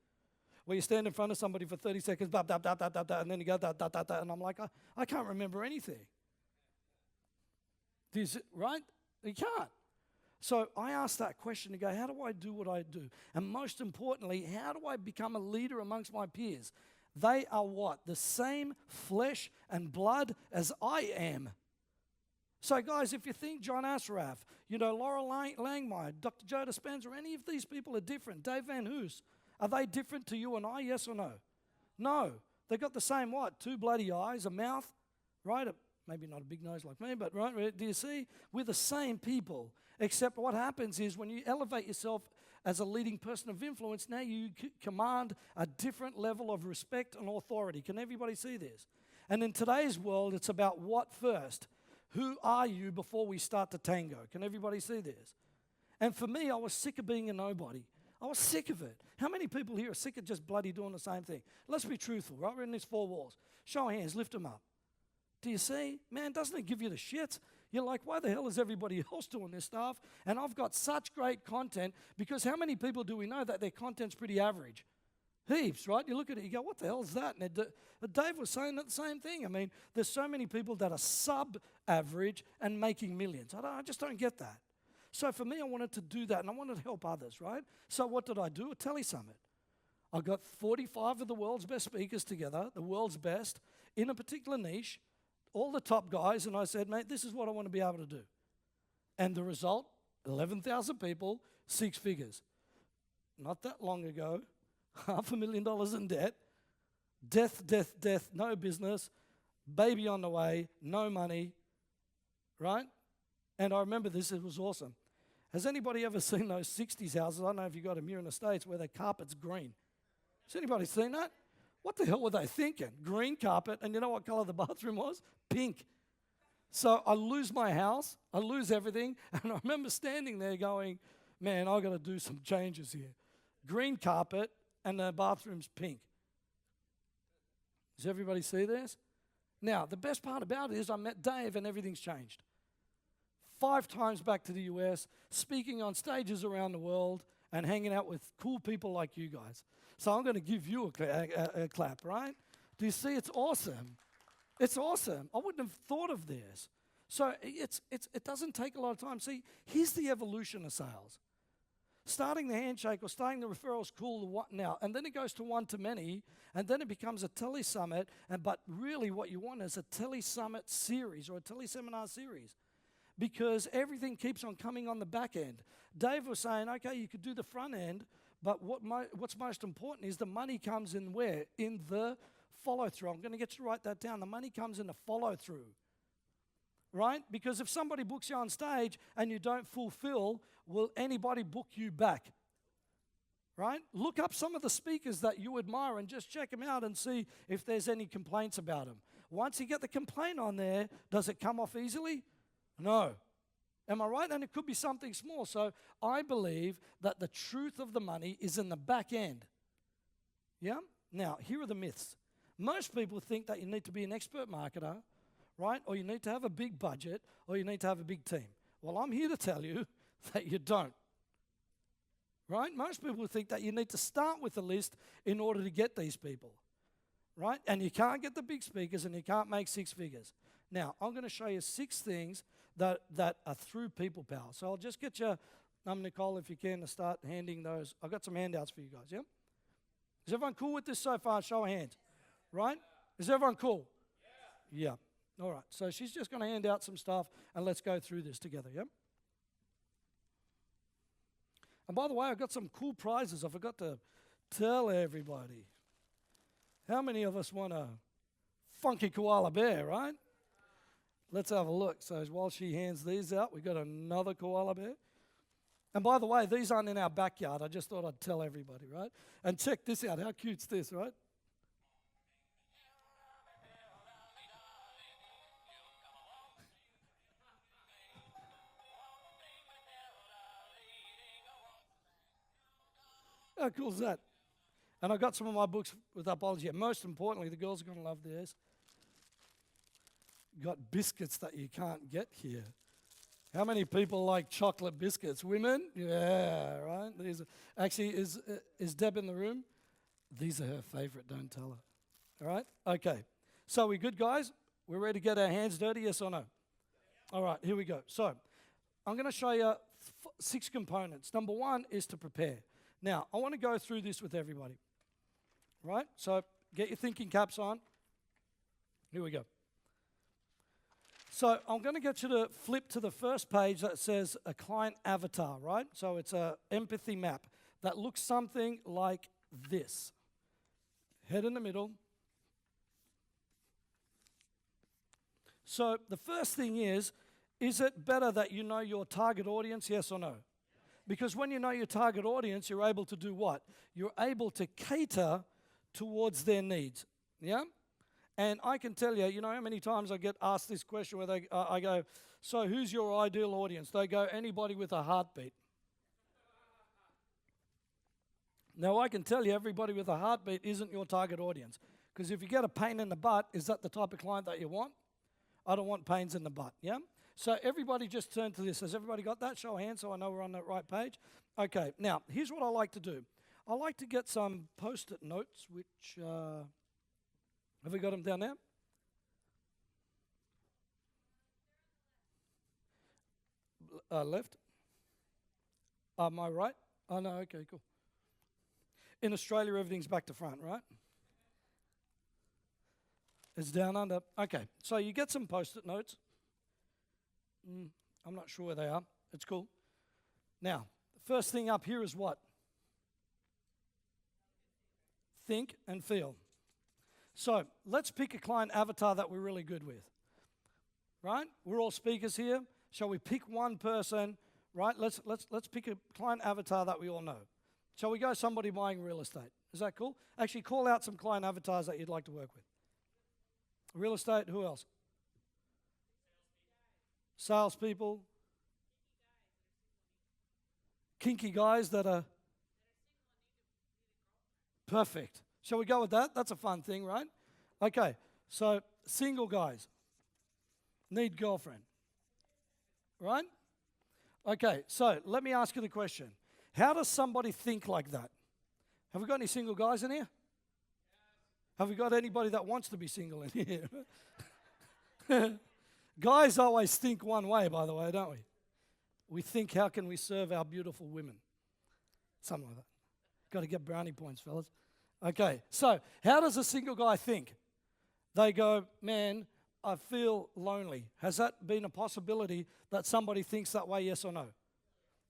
Where you stand in front of somebody for 30 seconds, blah, blah, blah, blah, blah, blah, and then you go, blah, blah, blah, blah, and I'm like, I can't remember anything. Right? You can't. So I asked that question to go, how do I do what I do? And most importantly, how do I become a leader amongst my peers? They are what? The same flesh and blood as I am. So guys, if you think John Asraf, Laurel Langmeyer, Dr. Joe Dispenza, any of these people are different, Dave Van Hoos, are they different to you and I, yes or no? No. They got the same what? 2 bloody eyes, a mouth, right? Maybe not a big nose like me, but right, do you see? We're the same people, except what happens is when you elevate yourself as a leading person of influence, now you command a different level of respect and authority. Can everybody see this? And in today's world, it's about what first? Who are you before we start to tango? Can everybody see this? And for me, I was sick of being a nobody. I was sick of it. How many people here are sick of just bloody doing the same thing? Let's be truthful, right? We're in these 4 walls. Show of hands, lift them up. Do you see? Man, doesn't it give you the shits? You're like, why the hell is everybody else doing this stuff? And I've got such great content, because how many people do we know that their content's pretty average? Heaps, right? You look at it, you go, what the hell is that? And Dave was saying the same thing. I mean, there's so many people that are sub-average and making millions. I just don't get that. So for me, I wanted to do that, and I wanted to help others, right? So what did I do? A tele-summit. I got 45 of the world's best speakers together, the world's best, in a particular niche, all the top guys, and I said, mate, this is what I want to be able to do. And the result, 11,000 people, 6 figures. Not that long ago, $500,000 in debt, death, no business, baby on the way, no money, right? And I remember this, it was awesome. Has anybody ever seen those 60s houses? I don't know if you got them here in the States where the carpet's green. Has anybody seen that? What the hell were they thinking? Green carpet, and you know what color the bathroom was? Pink. So I lose my house, I lose everything, and I remember standing there going, man, I've got to do some changes here. Green carpet, and the bathroom's pink. Does everybody see this? Now, the best part about it is I met Dave and everything's changed. 5 times back to the US, speaking on stages around the world and hanging out with cool people like you guys. So I'm going to give you a clap, right? Do you see? It's awesome. It's awesome. I wouldn't have thought of this. So it doesn't take a lot of time. See, here's the evolution of sales. Starting the handshake or starting the referral is cool now, and then it goes to one-to-many, and then it becomes a tele-summit, but really what you want is a tele-summit series or a tele-seminar series, because everything keeps on coming on the back end. Dave was saying, okay, you could do the front end, but what's most important is the money comes in where? In the follow-through. I'm going to get you to write that down. The money comes in the follow-through, right? Because if somebody books you on stage and you don't fulfill, will anybody book you back? Right? Look up some of the speakers that you admire and just check them out and see if there's any complaints about them. Once you get the complaint on there, does it come off easily? No. Am I right? And it could be something small. So I believe that the truth of the money is in the back end. Yeah? Now, here are the myths. Most people think that you need to be an expert marketer, right? Or you need to have a big budget, or you need to have a big team. Well, I'm here to tell you that you don't. Right? Most people think that you need to start with a list in order to get these people. Right? And you can't get the big speakers and you can't make 6 figures. Now, I'm going to show you 6 things that are through people power. So I'll just get you, Nicole, if you can, to start handing those. I've got some handouts for you guys, yeah? Is everyone cool with this so far? Show of hands. Right? Is everyone cool? Yeah. All right. So she's just going to hand out some stuff and let's go through this together, yeah? And by the way, I've got some cool prizes I forgot to tell everybody. How many of us want a funky koala bear, right? Let's have a look. So while she hands these out, we've got another koala bear. And by the way, these aren't in our backyard. I just thought I'd tell everybody, right? And check this out. How cute's this, right? How cool is that? And I got some of my books with apology. Most importantly, the girls are going to love this. Got biscuits that you can't get here. How many people like chocolate biscuits? Women? Yeah, right? These are, actually, is Deb in the room? These are her favorite, don't tell her. All right? Okay. So we good, guys? We're ready to get our hands dirty, yes or no? All right, here we go. So I'm going to show you 6 components. Number 1 is to prepare. Now, I want to go through this with everybody, right? So get your thinking caps on. Here we go. So I'm going to get you to flip to the first page that says a client avatar, right? So it's an empathy map that looks something like this. Head in the middle. So the first thing is it better that you know your target audience, yes or no? Because when you know your target audience, you're able to do what? You're able to cater towards their needs, yeah? And I can tell you, you know how many times I get asked this question where I go, so who's your ideal audience? They go, anybody with a heartbeat. Now, I can tell you, everybody with a heartbeat isn't your target audience. Because if you get a pain in the butt, is that the type of client that you want? I don't want pains in the butt, yeah? So everybody just turn to this. Has everybody got that? Show of hands so I know we're on the right page. Okay, now, here's what I like to do. I like to get some Post-it notes, which, have we got them down there? Left? My right? Oh, no, okay, cool. In Australia, everything's back to front, right? It's down under. Okay, so you get some Post-it notes. I'm not sure where they are. It's cool. Now, the first thing up here is what? Think and feel. So let's pick a client avatar that we're really good with, right? We're all speakers here. Shall we pick one person, right? Let's pick a client avatar that we all know. Shall we go somebody buying real estate? Is that cool? Actually, call out some client avatars that you'd like to work with. Real estate, who else? Salespeople. Kinky guys that are perfect. Shall we go with that? That's a fun thing, right? Okay, so single guys need girlfriend, right? Okay, so let me ask you the question. How does somebody think like that? Have we got any single guys in here? Have we got anybody that wants to be single in here? Guys always think one way, by the way, don't we? We think, how can we serve our beautiful women? Something like that. Got to get brownie points, fellas. Okay, so how does a single guy think? They go, man, I feel lonely. Has that been a possibility that somebody thinks that way, yes or no?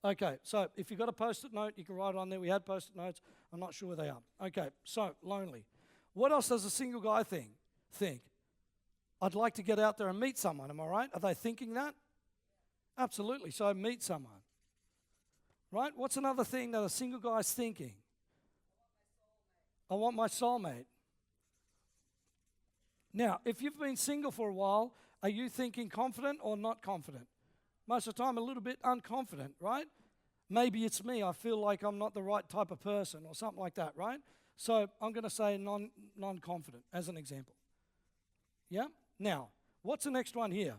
Okay, so if you've got a Post-it note, you can write it on there. We had Post-it notes. I'm not sure where they are. Okay, so lonely. What else does a single guy think? I'd like to get out there and meet someone, am I right? Are they thinking that? Absolutely, so meet someone. Right? What's another thing that a single guy's thinking? I want my soulmate. Now, if you've been single for a while, are you thinking confident or not confident? Most of the time, a little bit unconfident, right? Maybe it's me. I feel like I'm not the right type of person or something like that, right? So I'm going to say non-confident as an example. Yeah? Now, what's the next one here?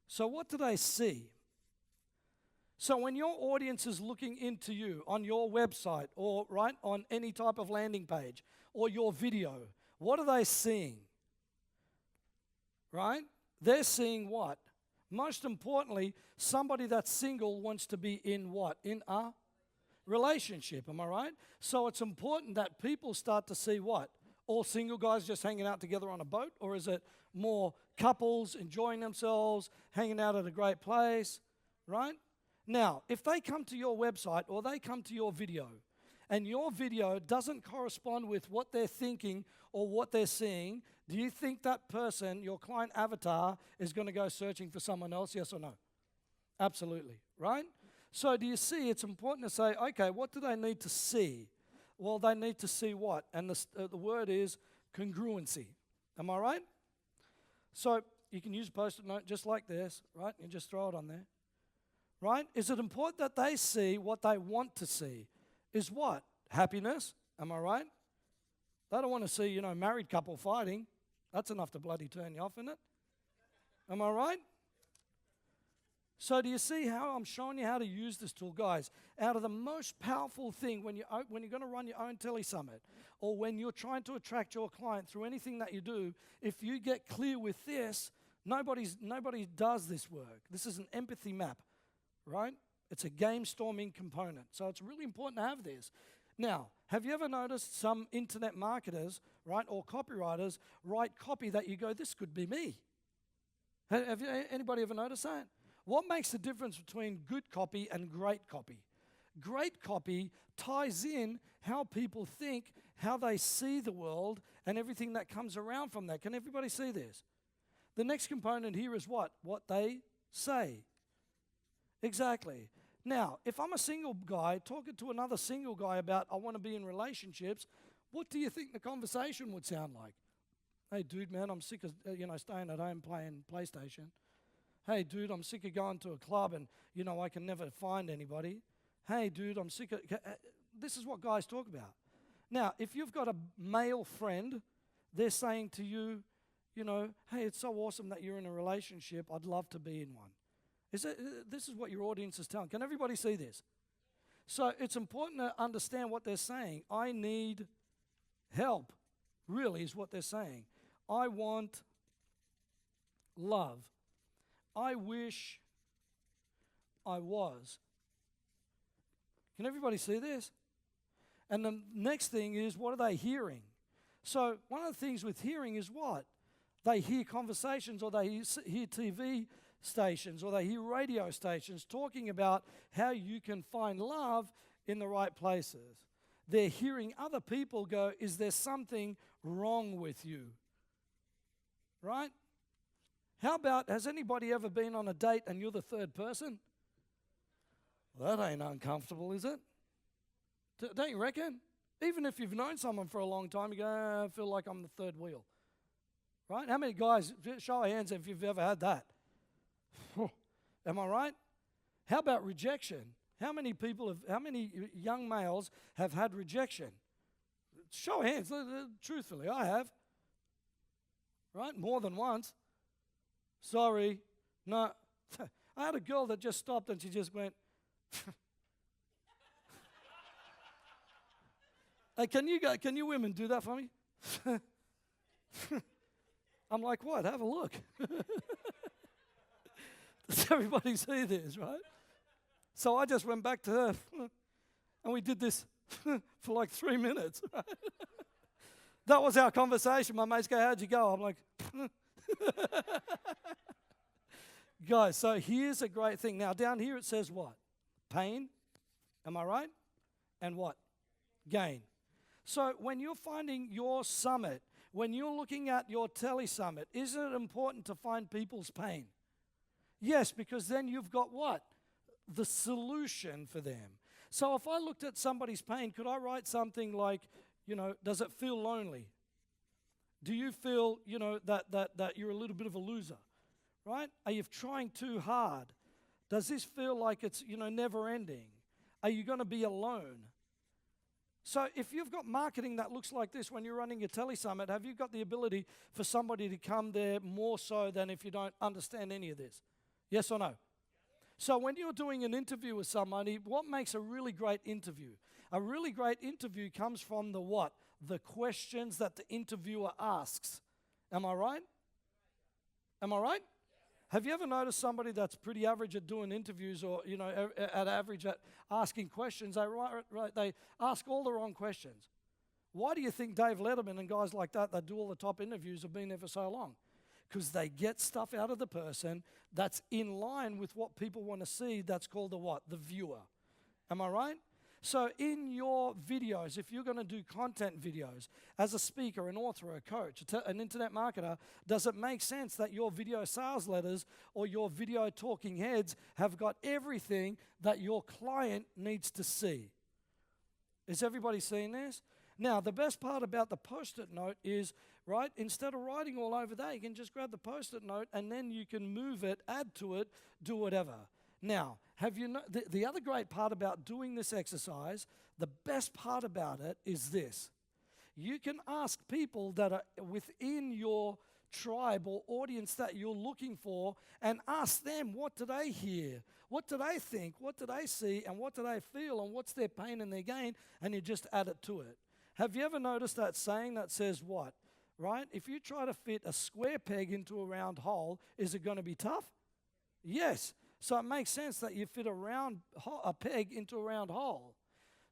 So what do they see? So when your audience is looking into you on your website or right on any type of landing page or your video, what are they seeing? Right? They're seeing what? Most importantly, somebody that's single wants to be in what? In a relationship, am I right? So it's important that people start to see what? All single guys just hanging out together on a boat? Or is it more couples enjoying themselves, hanging out at a great place, right? Now, if they come to your website or they come to your video and your video doesn't correspond with what they're thinking or what they're seeing, do you think that person, your client avatar, is going to go searching for someone else, yes or no? Absolutely, right? So do you see, it's important to say, okay, what do they need to see? Well, they need to see what? And the word is congruency. Am I right? So you can use a Post-it note just like this, right? You just throw it on there. Right? Is it important that they see what they want to see? Is what? Happiness. Am I right? They don't want to see, married couple fighting. That's enough to bloody turn you off, isn't it? Am I right? So do you see how I'm showing you how to use this tool? Guys, out of the most powerful thing when you're going to run your own tele-summit or when you're trying to attract your client through anything that you do, if you get clear with this, nobody does this work. This is an empathy map. right? It's a game storming component. So it's really important to have this. Now, have you ever noticed some internet marketers, right, or copywriters write copy that you go, this could be me? Have anybody ever noticed that? What makes the difference between good copy and great copy? Great copy ties in how people think, how they see the world, and everything that comes around from that. Can everybody see this? The next component here is what? What they say. Exactly. Now, if I'm a single guy talking to another single guy about I want to be in relationships, what do you think the conversation would sound like? Hey, dude, man, I'm sick of staying at home playing PlayStation. Hey, dude, I'm sick of going to a club and, I can never find anybody. Hey, dude, I'm sick of... This is what guys talk about. Now, if you've got a male friend, they're saying to you, hey, it's so awesome that you're in a relationship. I'd love to be in one. This is what your audience is telling. Can everybody see this? So it's important to understand what they're saying. I need help, really, is what they're saying. I want love. I wish I was. Can everybody see this? And the next thing is, what are they hearing? So one of the things with hearing is what? They hear conversations, or they hear TV stations, or they hear radio stations talking about how you can find love in the right places. They're hearing other people go, is there something wrong with you? Right? How about, has anybody ever been on a date and you're the third person? Well, that ain't uncomfortable, is it? Don't you reckon? Even if you've known someone for a long time, you go, I feel like I'm the third wheel. Right? How many guys, show of hands if you've ever had that? Am I right? How about rejection? How many young males have had rejection? Show of hands, truthfully, I have. Right? More than once. Sorry. No. I had a girl that just stopped and she just went, hey, can you women do that for me? I'm like, what? Have a look. Does everybody see this, right? So I just went back to her, and we did this for like 3 minutes. Right? That was our conversation. My mates go, how'd you go? I'm like, guys, so here's a great thing. Now, down here it says what? Pain, am I right? And what? Gain. So when you're finding your summit, when you're looking at your tele-summit, isn't it important to find people's pain? Yes, because then you've got what? The solution for them. So if I looked at somebody's pain, could I write something like, does it feel lonely? Do you feel, that you're a little bit of a loser? Right? Are you trying too hard? Does this feel like it's, never ending? Are you going to be alone? So if you've got marketing that looks like this when you're running your tele-summit, have you got the ability for somebody to come there more so than if you don't understand any of this? Yes or no? So when you're doing an interview with somebody, what makes a really great interview? A really great interview comes from the what? The questions that the interviewer asks. Am I right? Am I right? Have you ever noticed somebody that's pretty average at doing interviews, or at average at asking questions? They ask all the wrong questions. Why do you think Dave Letterman and guys like that do all the top interviews have been there for so long? Because they get stuff out of the person that's in line with what people want to see. That's called the what? The viewer. Am I right? So in your videos, if you're going to do content videos, as a speaker, an author, a coach, an internet marketer, does it make sense that your video sales letters or your video talking heads have got everything that your client needs to see? Is everybody seeing this? Now, the best part about the Post-it note is, right, instead of writing all over that, you can just grab the Post-it note and then you can move it, add to it, do whatever. Now, have you the other great part about doing this exercise, the best part about it is this. You can ask people that are within your tribe or audience that you're looking for and ask them, what do they hear? What do they think? What do they see? And what do they feel? And what's their pain and their gain? And you just add it to it. Have you ever noticed that saying that says what? Right? If you try to fit a square peg into a round hole, is it going to be tough? Yes. So it makes sense that you fit a peg into a round hole.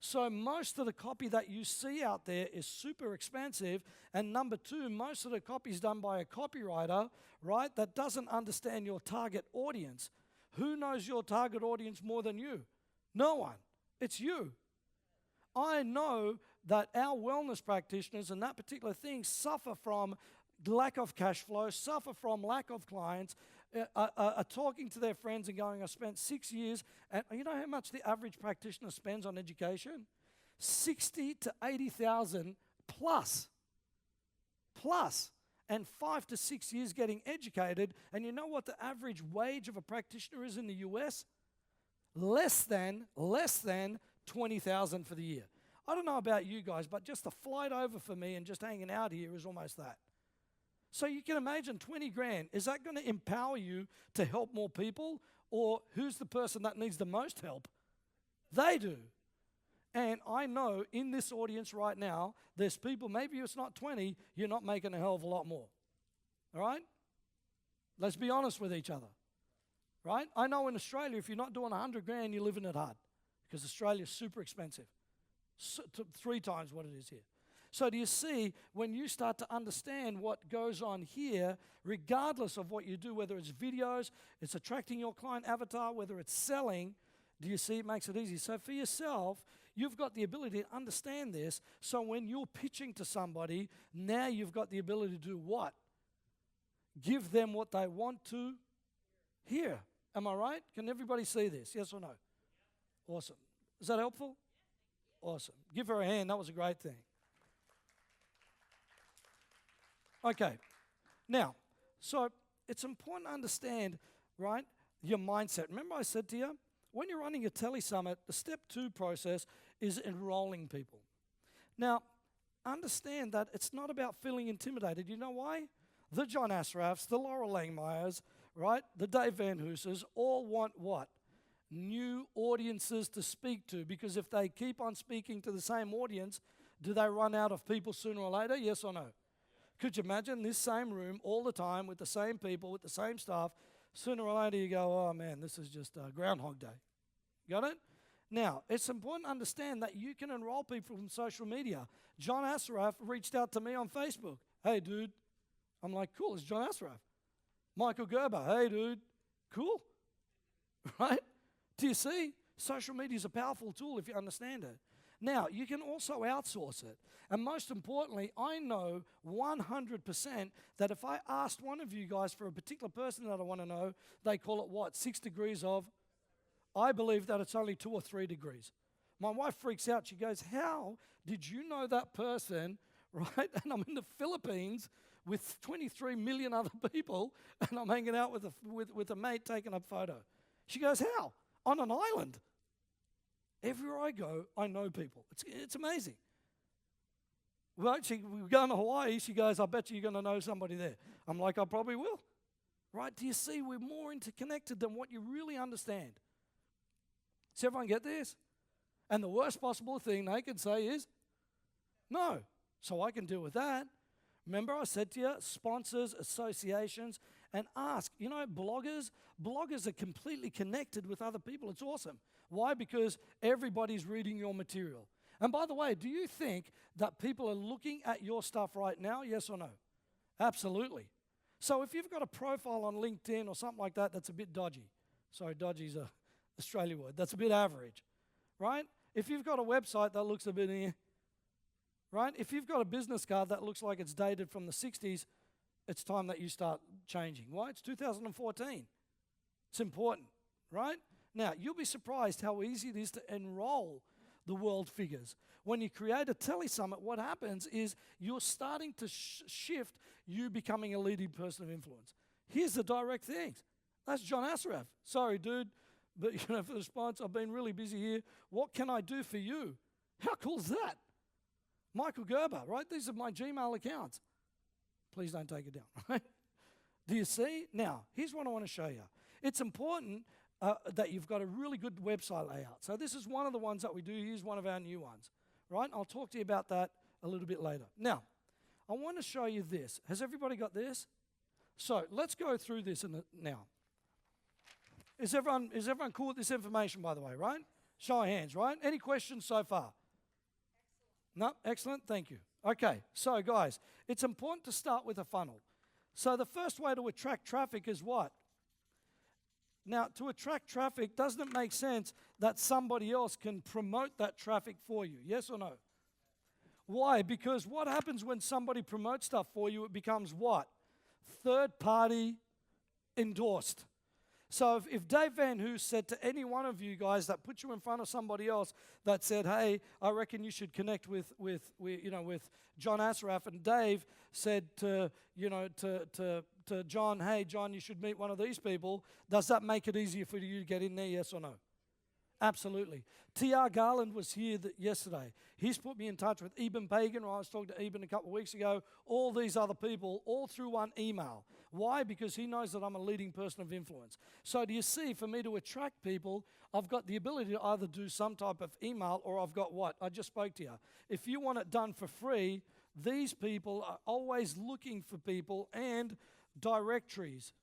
So most of the copy that you see out there is super expensive. And number two, most of the copy is done by a copywriter, right, that doesn't understand your target audience. Who knows your target audience more than you? No one. It's you. I know that our wellness practitioners and that particular thing suffer from lack of cash flow, suffer from lack of clients, are talking to their friends and going, I spent 6 years, and you know how much the average practitioner spends on education? 60 to 80,000 plus, and 5 to 6 years getting educated. And you know what the average wage of a practitioner is in the US? Less than 20,000 for the year. I don't know about you guys, but just the flight over for me and just hanging out here is almost that. So you can imagine 20 grand. Is that going to empower you to help more people? Or who's the person that needs the most help? They do. And I know in this audience right now, there's people, maybe it's not 20, you're not making a hell of a lot more. All right? Let's be honest with each other. Right? I know in Australia, if you're not doing 100 grand, you're living it hard. Because Australia's super expensive. 3 times what it is here. So do you see, when you start to understand what goes on here, regardless of what you do, whether it's videos, it's attracting your client avatar, whether it's selling, do you see it makes it easy? So for yourself, you've got the ability to understand this. So when you're pitching to somebody, now you've got the ability to do what? Give them what they want to hear. Am I right? Can everybody see this? Yes or no? Awesome. Is that helpful? Awesome. Give her a hand. That was a great thing. Okay, now, so it's important to understand, right, your mindset. Remember I said to you, when you're running a tele-summit, the step 2 process is enrolling people. Now, understand that it's not about feeling intimidated. You know why? The John Asrafs, the Laurel Langmeyers, right, the Dave Van Hoosers all want what? New audiences to speak to, because if they keep on speaking to the same audience, do they run out of people sooner or later? Yes or no? Could you imagine this same room all the time with the same people, with the same staff? Sooner or later you go, oh man, this is just Groundhog Day. Got it? Now, it's important to understand that you can enroll people from social media. John Asraf reached out to me on Facebook. Hey, dude. I'm like, cool, it's John Asraf. Michael Gerber. Hey, dude. Cool. Right? Do you see? Social media is a powerful tool if you understand it. Now, you can also outsource it. And most importantly, I know 100% that if I asked one of you guys for a particular person that I want to know, they call it what? 6 degrees of? I believe that it's only 2 or 3 degrees. My wife freaks out. She goes, how did you know that person, right? And I'm in the Philippines with 23 million other people, and I'm hanging out with a mate taking a photo. She goes, how? On an island. Everywhere I go, I know people. It's amazing. Well, we're going to Hawaii. She goes, I bet you're going to know somebody there. I'm like, I probably will. Right? Do you see? We're more interconnected than what you really understand. Does everyone get this? And the worst possible thing they can say is, no. So I can deal with that. Remember I said to you, sponsors, associations, and ask. You know, bloggers are completely connected with other people. It's awesome. Why? Because everybody's reading your material. And by the way, do you think that people are looking at your stuff right now? Yes or no? Absolutely. So if you've got a profile on LinkedIn or something like that, that's a bit dodgy. Sorry, dodgy's a Australian word. That's a bit average, right? If you've got a website that looks a bit right? If you've got a business card that looks like it's dated from the 60s, it's time that you start changing. Why? It's 2014. It's important, right? Now, you'll be surprised how easy it is to enroll the world figures. When you create a tele-summit, what happens is you're starting to shift you becoming a leading person of influence. Here's the direct things. That's John Asraf. Sorry, dude, but you know, for the response, I've been really busy here. What can I do for you? How cool is that? Michael Gerber, right? These are my Gmail accounts. Please don't take it down, right? Do you see? Now, here's what I want to show you. It's important that you've got a really good website layout. So this is one of the ones that we do. Here's one of our new ones, right? I'll talk to you about that a little bit later. Now, I want to show you this. Has everybody got this? So let's go through this now. Is everyone cool with this information, by the way, right? Show of hands, right? Any questions so far? No? Excellent, thank you. Okay, so guys, it's important to start with a funnel. So the first way to attract traffic is what? Now, to attract traffic, doesn't it make sense that somebody else can promote that traffic for you? Yes or no? Why? Because what happens when somebody promotes stuff for you, it becomes what? Third party endorsed. So if Dave Van Hoos said to any one of you guys that put you in front of somebody else that said, hey, I reckon you should connect with John Asraf, and Dave said to John, hey, John, you should meet one of these people, does that make it easier for you to get in there, yes or no? Absolutely. T.R. Garland was here yesterday. He's put me in touch with Eben Pagan, or I was talking to Eben a couple of weeks ago, all these other people, all through one email. Why? Because he knows that I'm a leading person of influence. So do you see, for me to attract people, I've got the ability to either do some type of email, or I've got what? I just spoke to you. If you want it done for free, these people are always looking for people and directories.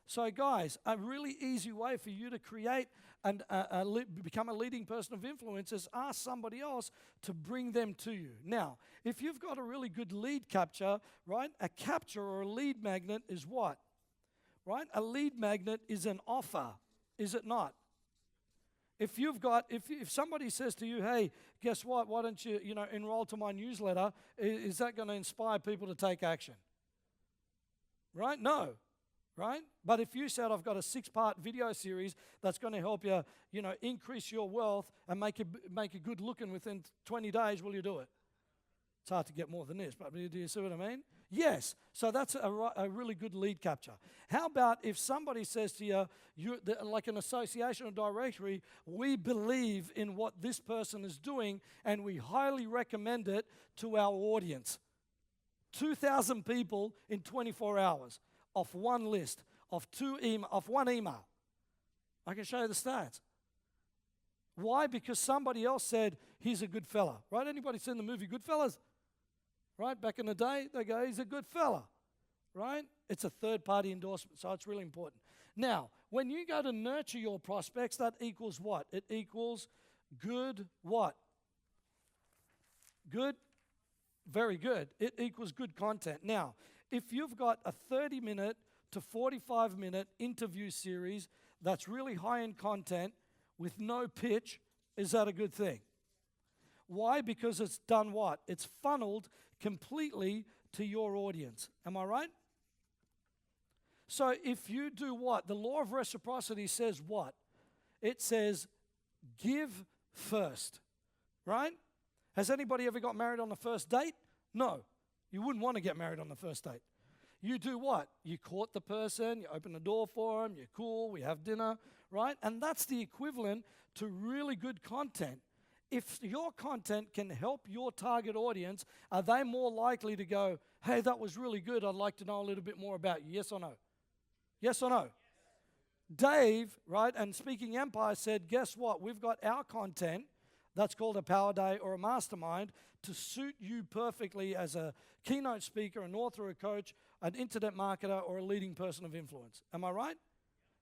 So guys, a really easy way for you to create and become a leading person of influence is ask somebody else to bring them to you. Now, if you've got a really good lead capture, right? A capture or a lead magnet is what? Right? A lead magnet is an offer, is it not? If somebody says to you, hey, guess what? Why don't you, enroll to my newsletter? Is that going to inspire people to take action? Right? No. Right? But if you said, I've got a 6-part video series that's going to help you, increase your wealth and make you good looking within 20 days, will you do it? It's hard to get more than this, but do you see what I mean? Yes. So that's a really good lead capture. How about if somebody says to you, like an association or directory, we believe in what this person is doing and we highly recommend it to our audience. 2,000 people in 24 hours. Off one list, of one email. I can show you the stats. Why? Because somebody else said, he's a good fella. Right? Anybody seen the movie Goodfellas? Right? Back in the day, they go, he's a good fella. Right? It's a third-party endorsement, so it's really important. Now, when you go to nurture your prospects, that equals what? It equals good what? Good? Very good. It equals good content. Now, if you've got a 30-minute to 45-minute interview series that's really high in content with no pitch, is that a good thing? Why? Because it's done what? It's funneled completely to your audience. Am I right? So if you do what? The law of reciprocity says what? It says give first, right? Has anybody ever got married on the first date? No. You wouldn't want to get married on the first date. You do what? You court the person, you open the door for them, you're cool, we have dinner, right? And that's the equivalent to really good content. If your content can help your target audience, are they more likely to go, hey, that was really good, I'd like to know a little bit more about you? Yes or no? Yes or no? Dave, right, and Speaking Empire said, guess what? We've got our content, that's called a power day or a mastermind, to suit you perfectly as a keynote speaker, an author, a coach, an internet marketer, or a leading person of influence. Am I right?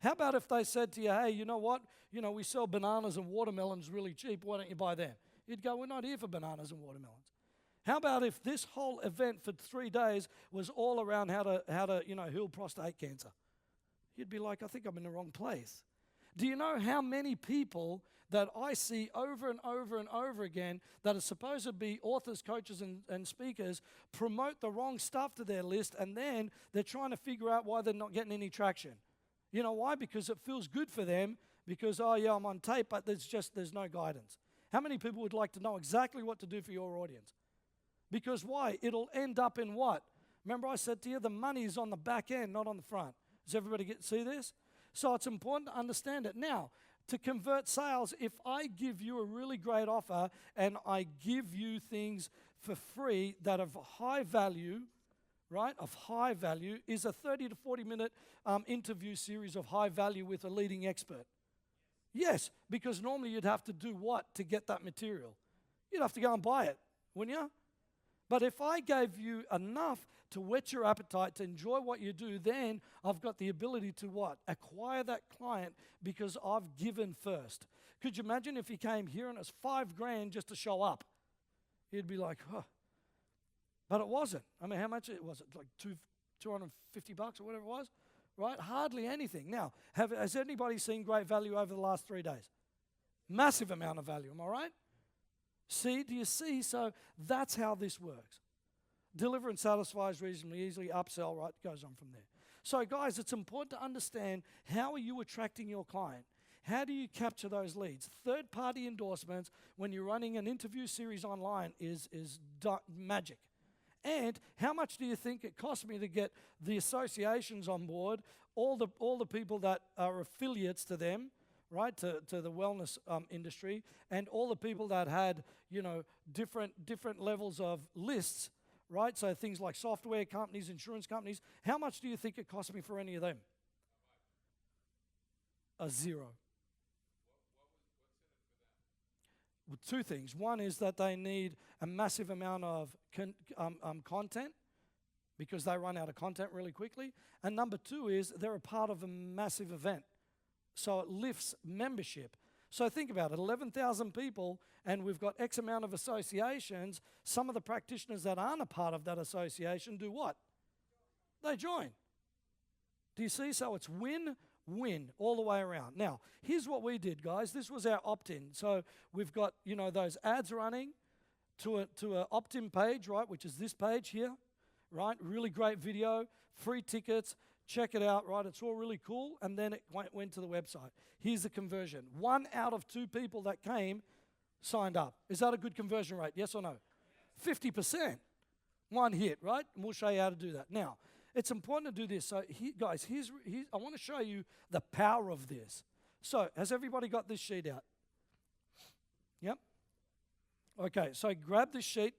How about if they said to you, hey, you know what? We sell bananas and watermelons really cheap. Why don't you buy them? You'd go, we're not here for bananas and watermelons. How about if this whole event for 3 days was all around how to heal prostate cancer? You'd be like, I think I'm in the wrong place. Do you know how many people that I see over and over and over again that are supposed to be authors, coaches, and speakers promote the wrong stuff to their list, and then they're trying to figure out why they're not getting any traction? You know why? Because it feels good for them because, oh yeah, I'm on tape, but there's no guidance. How many people would like to know exactly what to do for your audience? Because why? It'll end up in what? Remember I said to you, the money is on the back end, not on the front. Does everybody see this? So it's important to understand it. Now, to convert sales, if I give you a really great offer and I give you things for free that are of high value, right, of high value, is a 30 to 40-minute interview series of high value with a leading expert? Yes, because normally you'd have to do what to get that material? You'd have to go and buy it, wouldn't you? But if I gave you enough to whet your appetite, to enjoy what you do, then I've got the ability to what? Acquire that client because I've given first. Could you imagine if he came here and it was $5,000 just to show up? He'd be like, huh. But it wasn't. I mean, how much was it? Like $250 or whatever it was, right? Hardly anything. Now, has anybody seen great value over the last 3 days? Massive amount of value, am I right? See, do you see? So that's how this works. Deliver and satisfies reasonably easily, upsell, right? Goes on from there. So guys, it's important to understand, how are you attracting your client? How do you capture those leads? Third-party endorsements when you're running an interview series online is magic. And how much do you think it cost me to get the associations on board, all the people that are affiliates to them, right, to the wellness industry, and all the people that had, different levels of lists, right? So things like software companies, insurance companies. How much do you think it cost me for any of them? A zero. Well, two things. One is that they need a massive amount of content because they run out of content really quickly. And number two is they're a part of a massive event. So it lifts membership. So think about it, 11,000 people, and we've got X amount of associations. Some of the practitioners that aren't a part of that association do what? They join. Do you see? So it's win all the way around. Now, here's what we did, guys. This was our opt-in. So we've got, those ads running to an opt-in page, right, which is this page here, right? Really great video, free tickets. Check it out, right? It's all really cool. And then it went to the website. Here's the conversion. 1 out of 2 people that came signed up. Is that a good conversion rate? Yes or no? 50%. One hit, right? And we'll show you how to do that. Now, it's important to do this. So, guys, I want to show you the power of this. So, has everybody got this sheet out? Yep. Okay, so grab this sheet,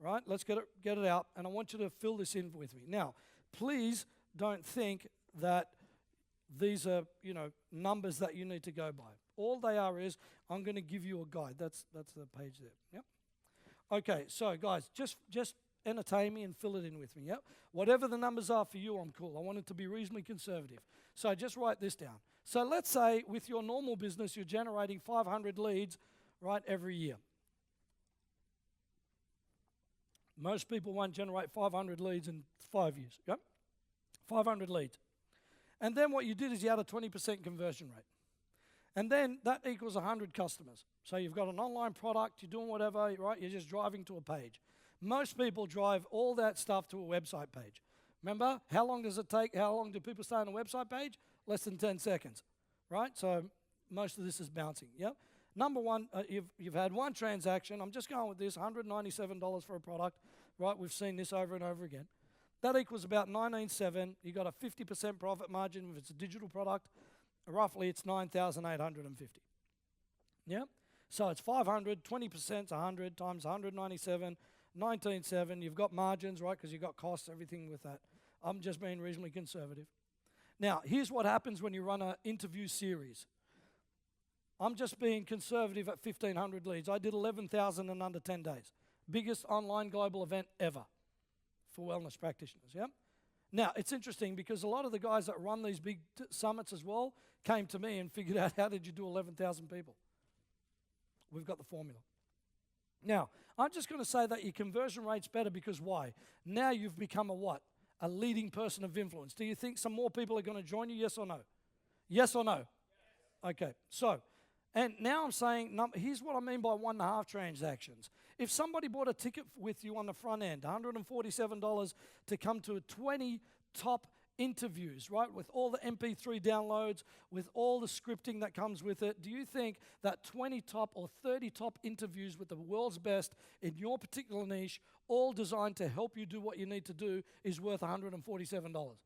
right? Let's get it out, and I want you to fill this in with me. Now, please don't think that these are, numbers that you need to go by. All they are is, I'm going to give you a guide. That's the page there. Yep. Okay, so guys, just entertain me and fill it in with me. Yep. Whatever the numbers are for you, I'm cool. I want it to be reasonably conservative. So just write this down. So let's say with your normal business, you're generating 500 leads, right, every year. Most people won't generate 500 leads in 5 years. Yep. 500 leads. And then what you did is you had a 20% conversion rate. And then that equals 100 customers. So you've got an online product, you're doing whatever, right? You're just driving to a page. Most people drive all that stuff to a website page. Remember, how long does it take? How long do people stay on a website page? Less than 10 seconds, right? So most of this is bouncing, yep. Number one, you've had one transaction. I'm just going with this, $197 for a product, right? We've seen this over and over again. That equals about $19,700. You got a 50% profit margin if it's a digital product. Roughly, it's $9,850. Yeah? So it's 500, 20% is 100 times 197, 19,700. You've got margins, right, because you've got costs, everything with that. I'm just being reasonably conservative. Now, here's what happens when you run an interview series. I'm just being conservative at 1,500 leads. I did 11,000 in under 10 days. Biggest online global event ever for wellness practitioners, yeah? Now, it's interesting because a lot of the guys that run these big summits as well came to me and figured out, how did you do 11,000 people? We've got the formula. Now, I'm just going to say that your conversion rate's better because why? Now you've become a what? A leading person of influence. Do you think some more people are going to join you, yes or no? Yes or no? Yes. Okay, so, and now I'm saying, here's what I mean by 1.5 transactions. If somebody bought a ticket with you on the front end, $147 to come to 20 top interviews, right, with all the MP3 downloads, with all the scripting that comes with it, do you think that 20 top or 30 top interviews with the world's best in your particular niche, all designed to help you do what you need to do, is worth $147?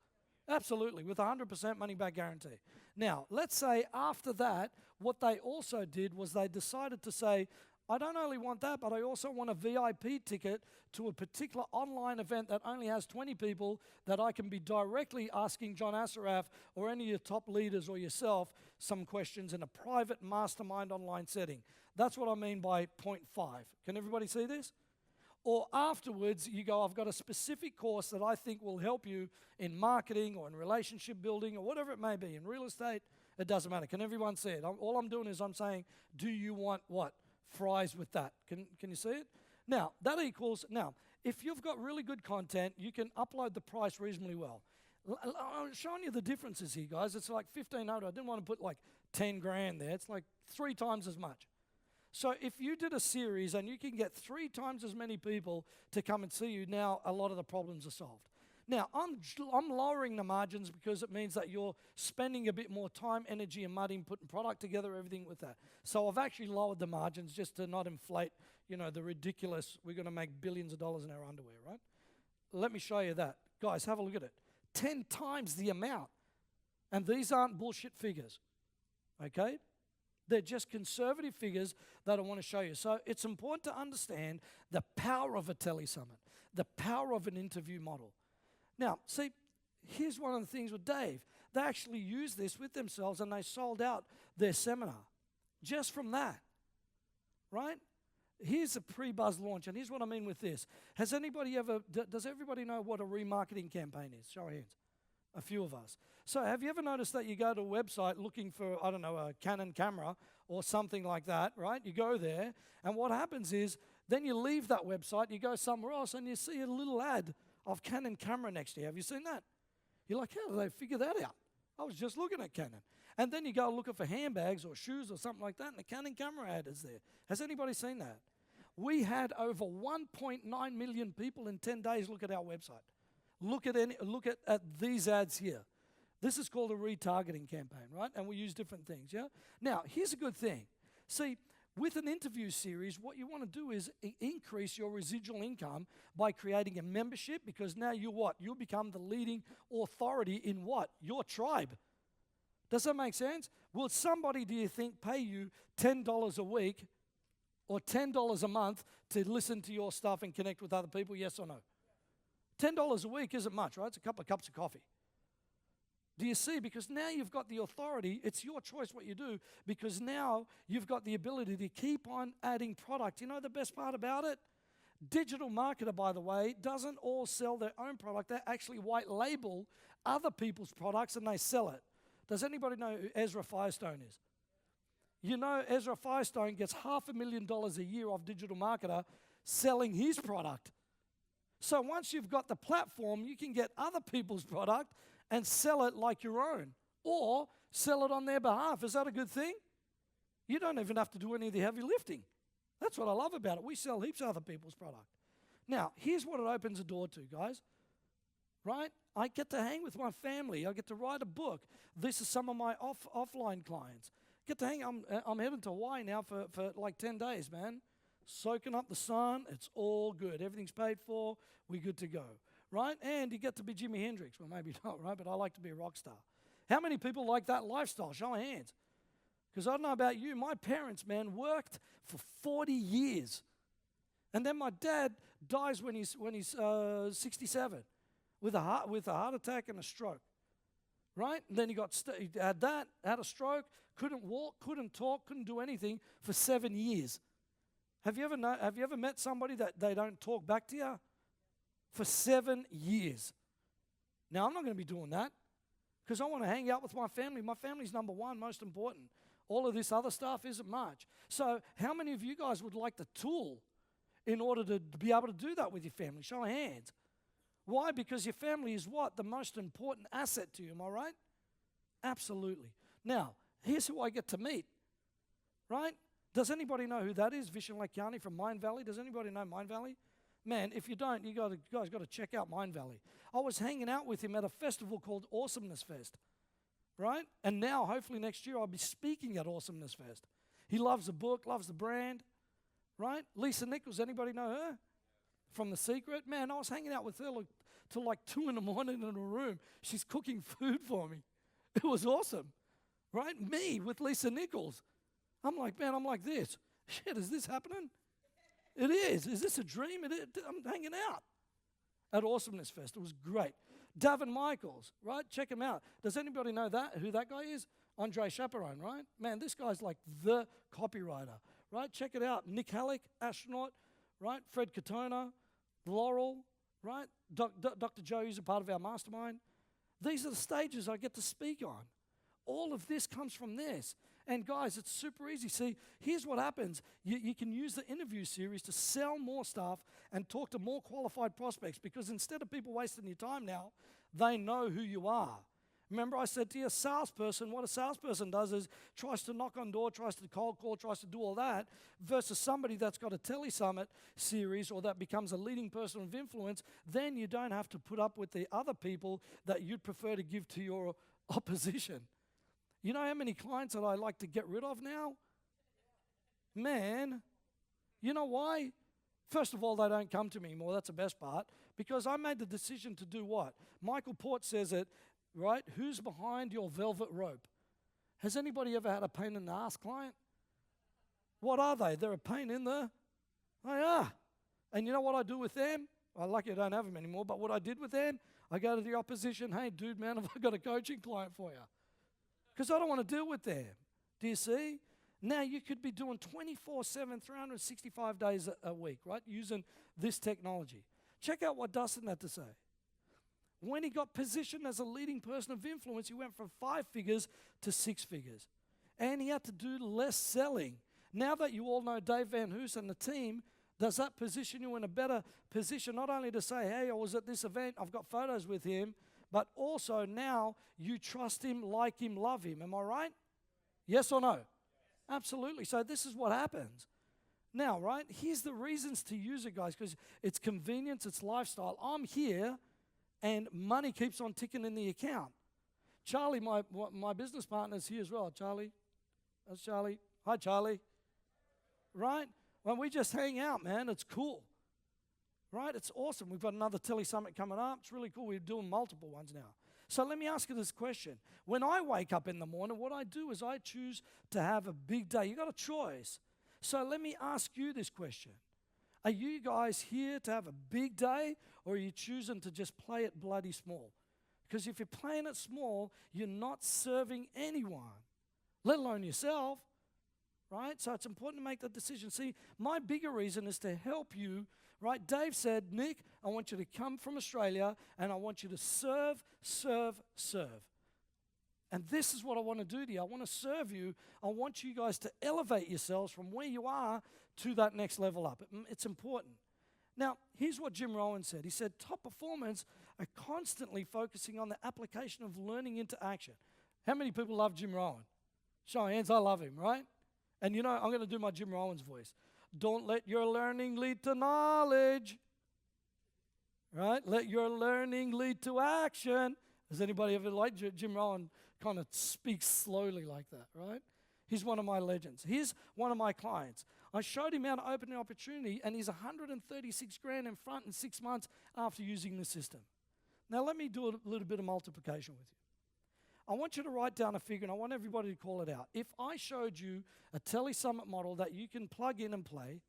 Absolutely, with 100% money-back guarantee. Now, let's say after that, what they also did was they decided to say, I don't only want that, but I also want a VIP ticket to a particular online event that only has 20 people that I can be directly asking John Assaraf or any of your top leaders or yourself some questions in a private mastermind online setting. That's what I mean by 0.5. Can everybody see this? Or afterwards, you go, I've got a specific course that I think will help you in marketing or in relationship building or whatever it may be, in real estate, it doesn't matter. Can everyone see it? All I'm doing is I'm saying, do you want what? Fries with that. Can you see it? Now, that equals, now, if you've got really good content, you can upload the price reasonably well. I'm showing you the differences here, guys. It's like 1,500. I didn't want to put like 10 grand there. It's like 3 times as much. So if you did a series and you can get 3 times as many people to come and see you, now a lot of the problems are solved. Now, I'm lowering the margins because it means that you're spending a bit more time, energy, and money putting product together, everything with that. So I've actually lowered the margins just to not inflate, the ridiculous, we're going to make billions of dollars in our underwear, right? Let me show you that. Guys, have a look at it. 10 times the amount. And these aren't bullshit figures, okay? They're just conservative figures that I want to show you. So it's important to understand the power of a tele-summit, the power of an interview model. Now, see, here's one of the things with Dave. They actually used this with themselves and they sold out their seminar just from that, right? Here's a pre-buzz launch, and here's what I mean with this. Has anybody ever, does everybody know what a remarketing campaign is? Show of hands. A few of us. So have you ever noticed that you go to a website looking for, I don't know, a Canon camera or something like that, right? You go there, and what happens is then you leave that website, you go somewhere else, and you see a little ad of Canon camera next to you. Have you seen that? You're like, how did they figure that out? I was just looking at Canon. And then you go looking for handbags or shoes or something like that, and the Canon camera ad is there. Has anybody seen that? We had over 1.9 million people in 10 days look at our website. Look at these ads here. This is called a retargeting campaign, right? And we use different things, yeah? Now, here's a good thing. See, with an interview series, what you want to do is increase your residual income by creating a membership, because now you're what? You'll become the leading authority in what? Your tribe. Does that make sense? Will somebody, do you think, pay you $10 a week or $10 a month to listen to your stuff and connect with other people? Yes or no? $10 a week isn't much, right? It's a couple of cups of coffee. Do you see? Because now you've got the authority. It's your choice what you do, because now you've got the ability to keep on adding product. You know the best part about it? Digital marketer, by the way, doesn't all sell their own product. They actually white label other people's products and they sell it. Does anybody know who Ezra Firestone is? You know Ezra Firestone gets $500,000 a year off Digital Marketer selling his product. So once you've got the platform, you can get other people's product and sell it like your own, or sell it on their behalf. Is that a good thing? You don't even have to do any of the heavy lifting. That's what I love about it. We sell heaps of other people's product. Now, here's what it opens the door to, guys. Right? I get to hang with my family. I get to write a book. This is some of my offline clients. Get to hang. I'm heading to Hawaii now for like 10 days, man. Soaking up the sun. It's all good. Everything's paid for. We're good to go. Right? And you get to be Jimi Hendrix. Well, maybe not, right? But I like to be a rock star. How many people like that lifestyle? Show of hands. Because I don't know about you. My parents, man, worked for 40 years. And then my dad dies when he's 67 with a heart attack and a stroke. Right? And then he had that, had a stroke, couldn't walk, couldn't talk, couldn't do anything for 7 years. Have you ever met somebody that they don't talk back to you? For 7 years. Now, I'm not going to be doing that because I want to hang out with my family. My family's number one, most important. All of this other stuff isn't much. So how many of you guys would like the tool in order to be able to do that with your family? Show of hands. Why? Because your family is what? The most important asset to you, am I right? Absolutely. Now, here's who I get to meet, right? Does anybody know who that is? Vishen Lakhiani from Mind Valley. Does anybody know Mind Valley? Man, if you don't, you guys got to check out Mind Valley. I was hanging out with him at a festival called Awesomeness Fest, right? And now, hopefully next year, I'll be speaking at Awesomeness Fest. He loves the book, loves the brand, right? Lisa Nichols, anybody know her? From The Secret? Man, I was hanging out with her till like 2 in the morning in a room. She's cooking food for me. It was awesome, right? Me with Lisa Nichols. I'm like, man, I'm like this. Shit, is this happening? It is. Is this a dream? I'm hanging out at Awesomeness Fest. It was great. Davin Michaels, right? Check him out. Does anybody know who that guy is? Andre Chaperone, right? Man, this guy's like the copywriter, right? Check it out. Nick Halleck, astronaut, right? Fred Katona, Laurel, right? Dr. Joe, who's a part of our mastermind. These are the stages I get to speak on. All of this comes from this. And guys, it's super easy. See, here's what happens. You can use the interview series to sell more stuff and talk to more qualified prospects, because instead of people wasting your time now, they know who you are. Remember I said to you, a salesperson, what a salesperson does is tries to knock on door, tries to cold call, tries to do all that, versus somebody that's got a Telesummit series or that becomes a leading person of influence. Then you don't have to put up with the other people that you'd prefer to give to your opposition. You know how many clients that I like to get rid of now? Man, you know why? First of all, they don't come to me anymore. That's the best part. Because I made the decision to do what? Michael Port says it, right? Who's behind your velvet rope? Has anybody ever had a pain in the ass client? What are they? They're a pain in the... They are. And you know what I do with them? I'm lucky I don't have them anymore, but what I did with them, I go to the opposition, hey, dude, man, have I got a coaching client for you? Because I don't want to deal with them. Do you see? Now you could be doing 24/7, 365 days a week, right? Using this technology. Check out what Dustin had to say. When he got positioned as a leading person of influence, he went from 5 figures to 6 figures. And he had to do less selling. Now that you all know Dave Van Hoos and the team, does that position you in a better position not only to say, hey, I was at this event, I've got photos with him, but also now you trust him, like him, love him. Am I right? Yes or no? Absolutely. So this is what happens. Now, right, here's the reasons to use it, guys, because it's convenience, it's lifestyle. I'm here, and money keeps on ticking in the account. Charlie, my business partner, is here as well. Charlie. That's Charlie. Hi, Charlie. Right? Well, we just hang out, man. It's cool. Right? It's awesome. We've got another Telesummit coming up. It's really cool. We're doing multiple ones now. So let me ask you this question. When I wake up in the morning, what I do is I choose to have a big day. You got a choice. So let me ask you this question. Are you guys here to have a big day, or are you choosing to just play it bloody small? Because if you're playing it small, you're not serving anyone, let alone yourself. Right? So it's important to make that decision. See, my bigger reason is to help you. Right? Dave said, Nick, I want you to come from Australia and I want you to serve, serve, serve. And this is what I want to do to you. I want to serve you. I want you guys to elevate yourselves from where you are to that next level up. It's important. Now, here's what Jim Rohn said. He said, top performers are constantly focusing on the application of learning into action. How many people love Jim Rohn? Show of hands, I love him, right? And you know, I'm going to do my Jim Rohn's voice. Don't let your learning lead to knowledge. Right? Let your learning lead to action. Has anybody ever liked Jim Rohn? Kind of speaks slowly like that, right? He's one of my legends. He's one of my clients. I showed him how to open the opportunity, and he's 136 grand in front in 6 months after using the system. Now, let me do a little bit of multiplication with you. I want you to write down a figure, and I want everybody to call it out. If I showed you a Telesummit model that you can plug in and play,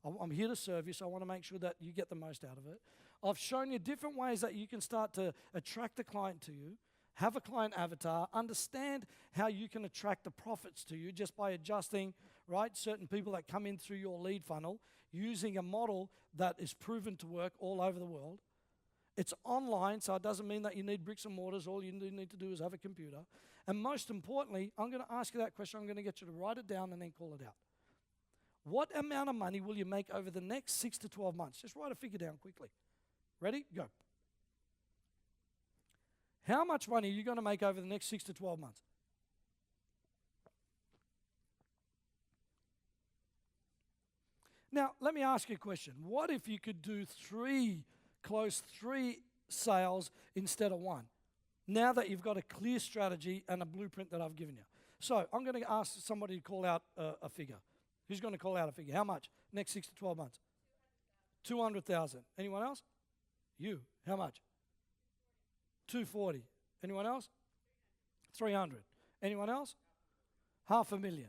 I'm here to serve you, so I want to make sure that you get the most out of it. I've shown you different ways that you can start to attract a client to you, have a client avatar, understand how you can attract the profits to you just by adjusting, right, certain people that come in through your lead funnel, using a model that is proven to work all over the world. It's online, so it doesn't mean that you need bricks and mortars. All you need to do is have a computer. And most importantly, I'm going to ask you that question. I'm going to get you to write it down and then call it out. What amount of money will you make over the next 6 to 12 months? Just write a figure down quickly. Ready? Go. How much money are you going to make over the next 6 to 12 months? Now, let me ask you a question. What if you could do close three sales instead of one? Now that you've got a clear strategy and a blueprint that I've given you. So I'm going to ask somebody to call out a figure. Who's going to call out a figure? How much? Next 6 to 12 months. 200,000. Anyone else? You. How much? 240. Anyone else? 300. Anyone else? $500,000.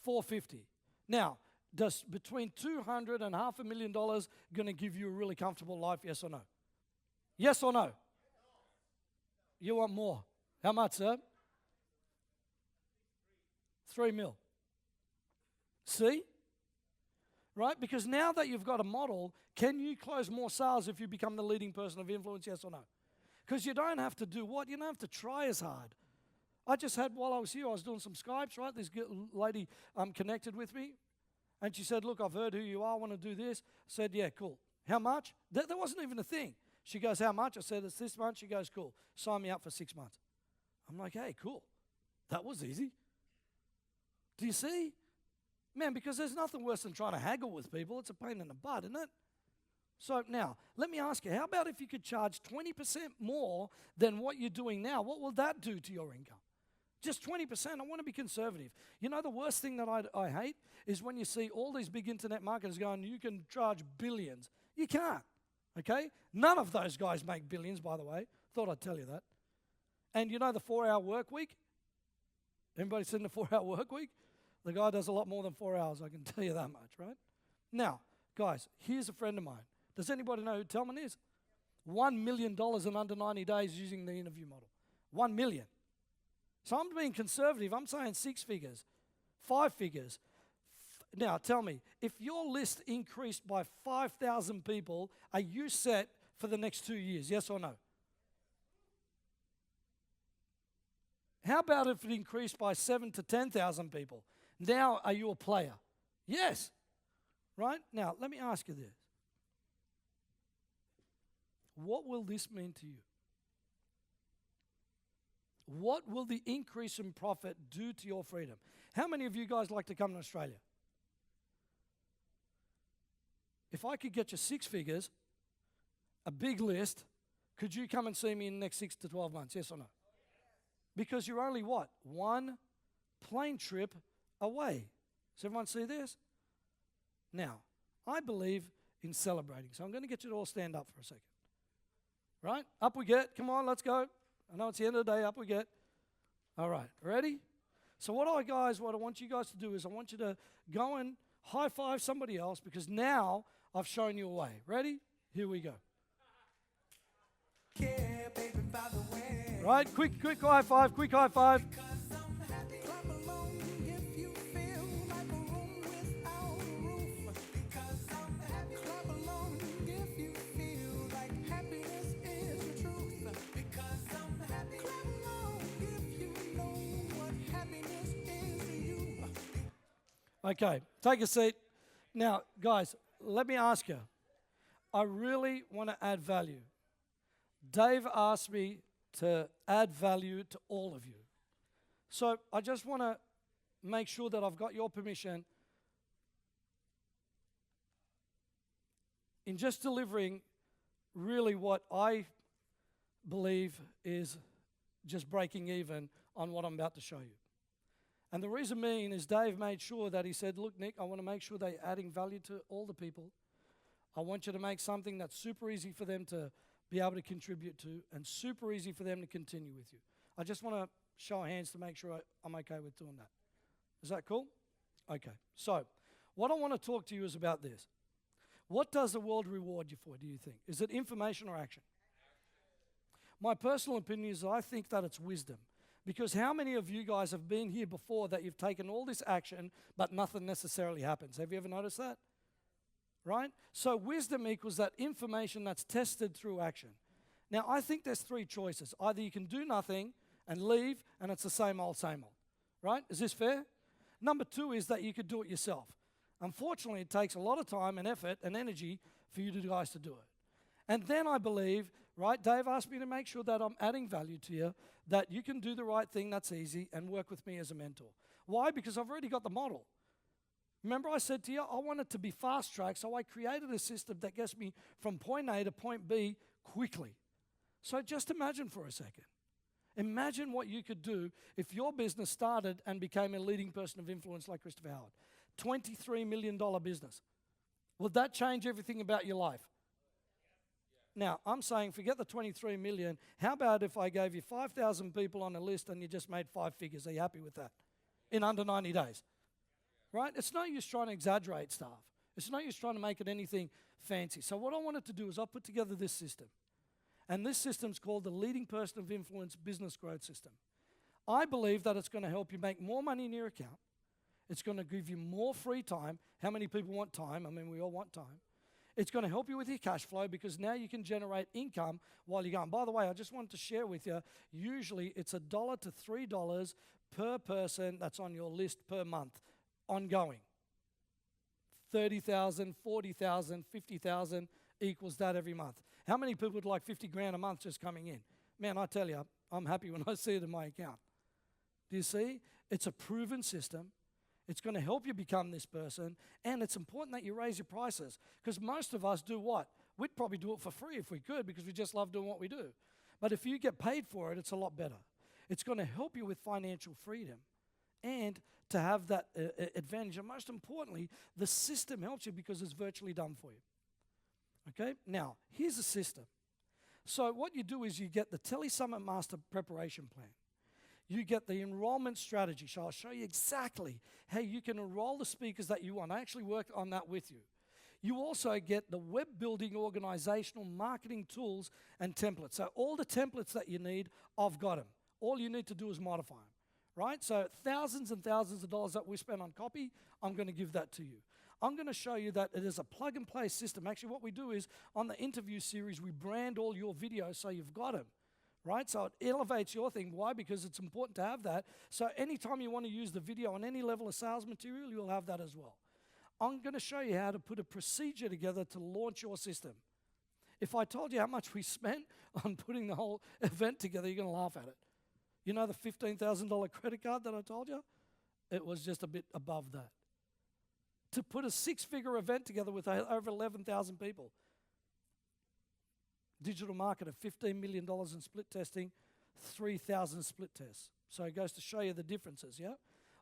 450. Now, does between $200,000 and $500,000 going to give you a really comfortable life? Yes or no? Yes or no? You want more? How much, sir? 3 mil. See? right? Because now that you've got a model, can you close more sales if you become the leading person of influence, yes or no? Because you don't have to do what? You don't have to try as hard. I just had, while I was here, I was doing some Skypes, right? This lady connected with me, and she said, look, I've heard who you are, I want to do this. I said, yeah, cool. How much? That wasn't even a thing. She goes, how much? I said, it's this much. She goes, cool. Sign me up for 6 months. I'm like, hey, cool. That was easy. Do you see? Man, because there's nothing worse than trying to haggle with people. It's a pain in the butt, isn't it? So now, let me ask you, how about if you could charge 20% more than what you're doing now? What will that do to your income? Just 20%. I want to be conservative. You know, the worst thing that I hate is when you see all these big internet marketers going, you can charge billions. You can't, okay? None of those guys make billions, by the way. Thought I'd tell you that. And you know the 4-hour work week? Anybody seen the 4-hour work week? The guy does a lot more than 4 hours, I can tell you that much, right? Now, guys, here's a friend of mine. Does anybody know who Telman is? $1 million in under 90 days using the interview model. 1 million. So I'm being conservative. I'm saying 6 figures, 5 figures. Now, tell me, if your list increased by 5,000 people, are you set for the next 2 years, yes or no? How about if it increased by 7,000 to 10,000 people? Now, are you a player? Yes. Right? Now, let me ask you this. What will this mean to you? What will the increase in profit do to your freedom? How many of you guys like to come to Australia? If I could get you 6 figures, a big list, could you come and see me in the next 6 to 12 months, yes or no? Because you're only what? 1 plane trip away. Does everyone see this? Now, I believe in celebrating, so I'm going to get you to all stand up for a second. Right? Up we get. Come on, let's go. I know it's the end of the day. Up we get. All right. Ready? So what I want you guys to do is I want you to go and high-five somebody else because now I've shown you a way. Ready? Here we go. Yeah, baby, by the way. Right? Quick high five. Quick high five. Okay, take a seat. Now, guys, let me ask you. I really want to add value. Dave asked me to add value to all of you. So I just want to make sure that I've got your permission in just delivering really what I believe is just breaking even on what I'm about to show you. And the reason being is Dave made sure that he said, look, Nick, I want to make sure they're adding value to all the people. I want you to make something that's super easy for them to be able to contribute to and super easy for them to continue with you. I just want to show of hands to make sure I'm okay with doing that. Is that cool? Okay. So what I want to talk to you is about this. What does the world reward you for, do you think? Is it information or action? My personal opinion is I think that it's wisdom. Because how many of you guys have been here before that you've taken all this action, but nothing necessarily happens? Have you ever noticed that? Right? So wisdom equals that information that's tested through action. Now, I think there's 3 choices. Either you can do nothing and leave, and it's the same old, same old. Right? Is this fair? Number 2 is that you could do it yourself. Unfortunately, it takes a lot of time and effort and energy for you guys to do it. And then I believe, right, Dave asked me to make sure that I'm adding value to you, that you can do the right thing that's easy and work with me as a mentor. Why? Because I've already got the model. Remember I said to you, I want it to be fast-tracked, so I created a system that gets me from point A to point B quickly. So just imagine for a second. Imagine what you could do if your business started and became a leading person of influence like Christopher Howard. $23 million business. Would that change everything about your life? Now, I'm saying forget the 23 million. How about if I gave you 5,000 people on a list and you just made 5 figures? Are you happy with that? In under 90 days. Right? It's no use trying to exaggerate stuff. It's no use trying to make it anything fancy. So what I wanted to do is I put together this system. And this system's called the Leading Person of Influence Business Growth System. I believe that it's going to help you make more money in your account. It's going to give you more free time. How many people want time? I mean, we all want time. It's going to help you with your cash flow because now you can generate income while you're going. By the way, I just wanted to share with you, usually it's $1 to $3 per person that's on your list per month, ongoing. 30,000, 40,000, 50,000 equals that every month. How many people would like 50 grand a month just coming in? Man, I tell you, I'm happy when I see it in my account. Do you see? It's a proven system. It's going to help you become this person, and it's important that you raise your prices because most of us do what? We'd probably do it for free if we could because we just love doing what we do. But if you get paid for it, it's a lot better. It's going to help you with financial freedom and to have that advantage. And most importantly, the system helps you because it's virtually done for you. Okay? Now, here's the system. So what you do is you get the Tele-Summit Master Preparation Plan. You get the enrollment strategy. So I'll show you exactly how you can enroll the speakers that you want. I actually worked on that with you. You also get the web building, organizational, marketing tools and templates. So all the templates that you need, I've got them. All you need to do is modify them, right? So thousands and thousands of dollars that we spend on copy, I'm going to give that to you. I'm going to show you that it is a plug-and-play system. Actually, what we do is on the interview series, we brand all your videos so you've got them. Right? So it elevates your thing. Why? Because it's important to have that. So anytime you want to use the video on any level of sales material, you'll have that as well. I'm going to show you how to put a procedure together to launch your system. If I told you how much we spent on putting the whole event together, you're going to laugh at it. You know the $15,000 credit card that I told you? It was just a bit above that. To put a six-figure event together with over 11,000 people. Digital marketer, $15 million in split testing, 3,000 split tests. So it goes to show you the differences, yeah?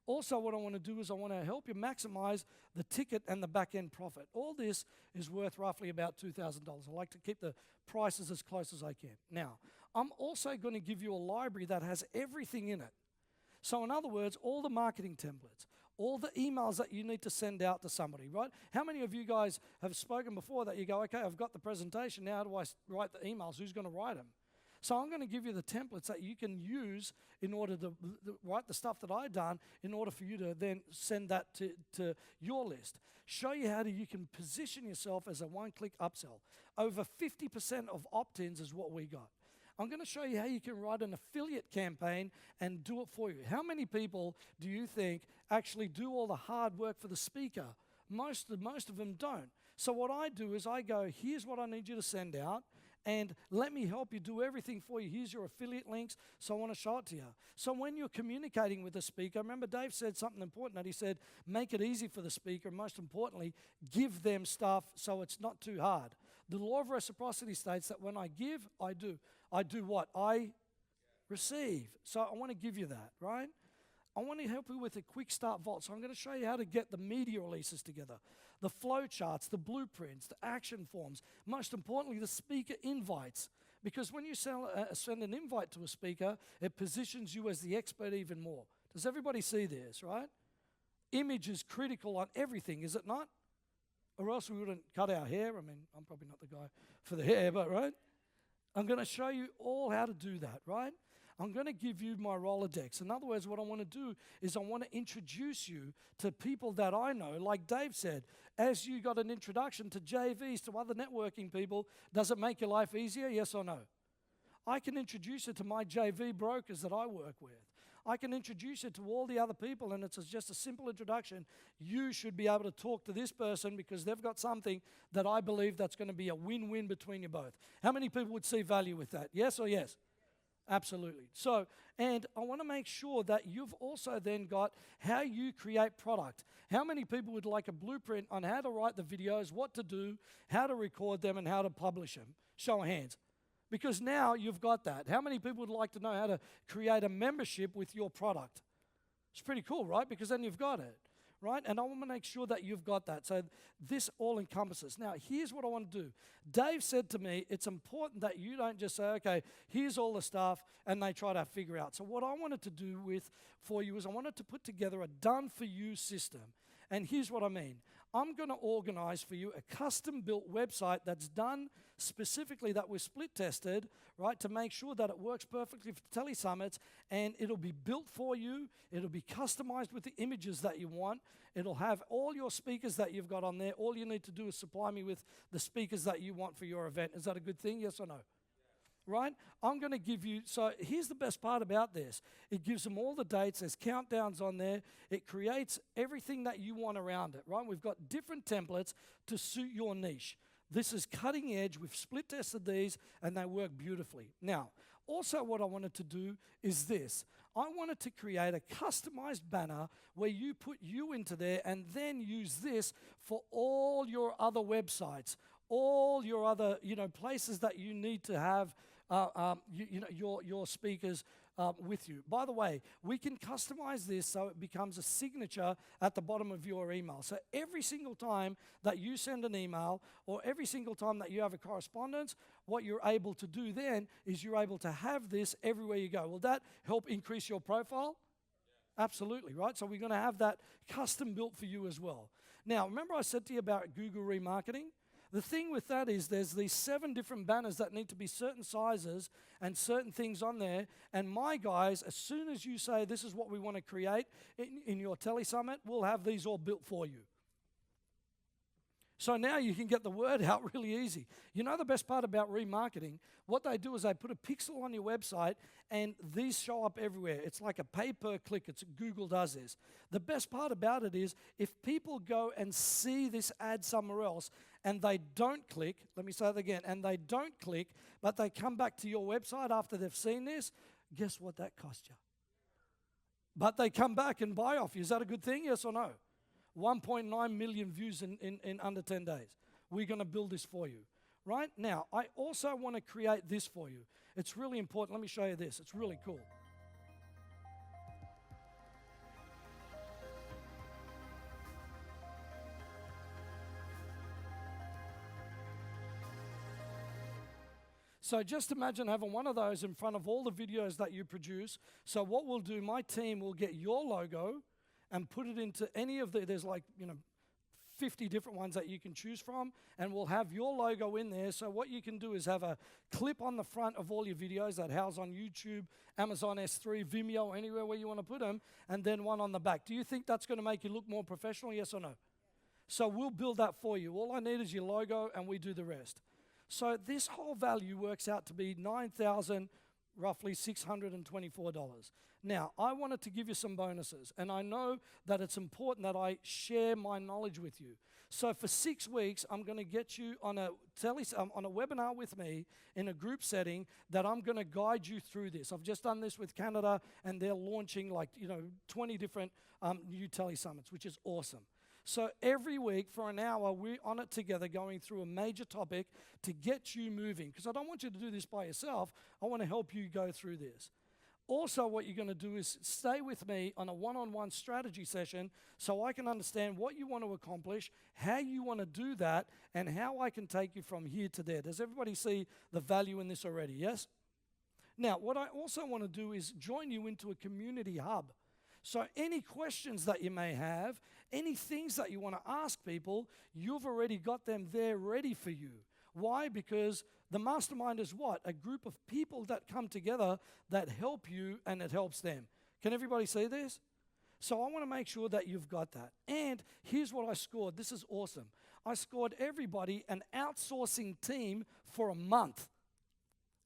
Also, what I want to do is I want to help you maximize the ticket and the back-end profit. All this is worth roughly about $2,000. I like to keep the prices as close as I can. Now, I'm also going to give you a library that has everything in it. So in other words, all the marketing templates, all the emails that you need to send out to somebody, right? How many of you guys have spoken before that you go, okay, I've got the presentation, now how do I write the emails? Who's going to write them? So I'm going to give you the templates that you can use in order to write the stuff that I've done in order for you to then send that to your list. Show you how you can position yourself as a one-click upsell. Over 50% of opt-ins is what we got. I'm going to show you how you can write an affiliate campaign and do it for you. How many people do you think actually do all the hard work for the speaker? Most of them don't. So what I do is I go, here's what I need you to send out, and let me help you do everything for you. Here's your affiliate links, so I want to show it to you. So when you're communicating with the speaker, remember Dave said something important, that he said, make it easy for the speaker, and most importantly, give them stuff so it's not too hard. The law of reciprocity states that when I give, I do. I do what? I receive. So I want to give you that, right? I want to help you with a quick start vault. So I'm going to show you how to get the media releases together, the flow charts, the blueprints, the action forms, most importantly, the speaker invites. Because when you send an invite to a speaker, it positions you as the expert even more. Does everybody see this, right? Image is critical on everything, is it not? Or else we wouldn't cut our hair. I mean, I'm probably not the guy for the hair, but right? I'm going to show you all how to do that, right? I'm going to give you my Rolodex. In other words, what I want to do is I want to introduce you to people that I know. Like Dave said, as you got an introduction to JVs, to other networking people, does it make your life easier? Yes or no? I can introduce you to my JV brokers that I work with. I can introduce you to all the other people, and it's just a simple introduction. You should be able to talk to this person because they've got something that I believe that's going to be a win-win between you both. How many people would see value with that? Yes or yes? Absolutely. So, and I want to make sure that you've also then got how you create product. How many people would like a blueprint on how to write the videos, what to do, how to record them, and how to publish them? Show of hands. Because now you've got that. How many people would like to know how to create a membership with your product? It's pretty cool, right? Because then you've got it, right? And I want to make sure that you've got that. So this all encompasses. Now, here's what I want to do. Dave said to me, it's important that you don't just say, okay, here's all the stuff, and they try to figure out. So what I wanted to do for you is I wanted to put together a done-for-you system. And here's what I mean. I'm going to organize for you a custom-built website that's done specifically, that was split tested, right, to make sure that it works perfectly for telesummits, and it'll be built for you. It'll be customized with the images that you want. It'll have all your speakers that you've got on there. All you need to do is supply me with the speakers that you want for your event. Is that a good thing? Yes or no? Right? I'm going to give you, so here's the best part about this. It gives them all the dates. There's countdowns on there. It creates everything that you want around it, right? We've got different templates to suit your niche. This is cutting edge. We've split tested these, and they work beautifully. Now, also what I wanted to do is this. I wanted to create a customized banner where you put you into there and then use this for all your other websites, all your other, places that you need to have your speakers with you. By the way, we can customize this so it becomes a signature at the bottom of your email. So every single time that you send an email or every single time that you have a correspondence, what you're able to do then is you're able to have this everywhere you go. Will that help increase your profile? Yeah. Absolutely, right? So we're going to have that custom built for you as well. Now, remember I said to you about Google remarketing? The thing with that is there's these 7 different banners that need to be certain sizes and certain things on there. And my guys, as soon as you say this is what we want to create in your telesummit, we'll have these all built for you. So now you can get the word out really easy. You know the best part about remarketing? What they do is they put a pixel on your website and these show up everywhere. It's like a pay-per-click. Google does this. The best part about it is if people go and see this ad somewhere else and they don't click, let me say that again, and they don't click, but they come back to your website after they've seen this, guess what that cost you? But they come back and buy off you. Is that a good thing, yes or no? 1.9 million views in under 10 days. We're going to build this for you. Right? Now, I also want to create this for you. It's really important. Let me show you this. It's really cool. So just imagine having one of those in front of all the videos that you produce. So what we'll do, my team will get your logo and put it into any of there's 50 different ones that you can choose from, and we'll have your logo in there. So what you can do is have a clip on the front of all your videos that house on YouTube, Amazon S3, Vimeo, anywhere where you want to put them, and then one on the back. Do you think that's going to make you look more professional, yes or no? So we'll build that for you. All I need is your logo, and we do the rest. So this whole value works out to be $9,000, roughly $624. Now, I wanted to give you some bonuses, and I know that it's important that I share my knowledge with you. So for 6 weeks, I'm going to get you on a webinar with me in a group setting that I'm going to guide you through this. I've just done this with Canada, and they're launching 20 different new telesummits, which is awesome. So every week for an hour, we're on it together going through a major topic to get you moving. Because I don't want you to do this by yourself. I want to help you go through this. Also, what you're going to do is stay with me on a one-on-one strategy session so I can understand what you want to accomplish, how you want to do that, and how I can take you from here to there. Does everybody see the value in this already? Yes? Now, what I also want to do is join you into a community hub. So any questions that you may have, any things that you want to ask people, you've already got them there ready for you. Why? Because the mastermind is what? A group of people that come together that help you and it helps them. Can everybody see this? So I want to make sure that you've got that. And here's what I scored. This is awesome. I scored everybody an outsourcing team for a month.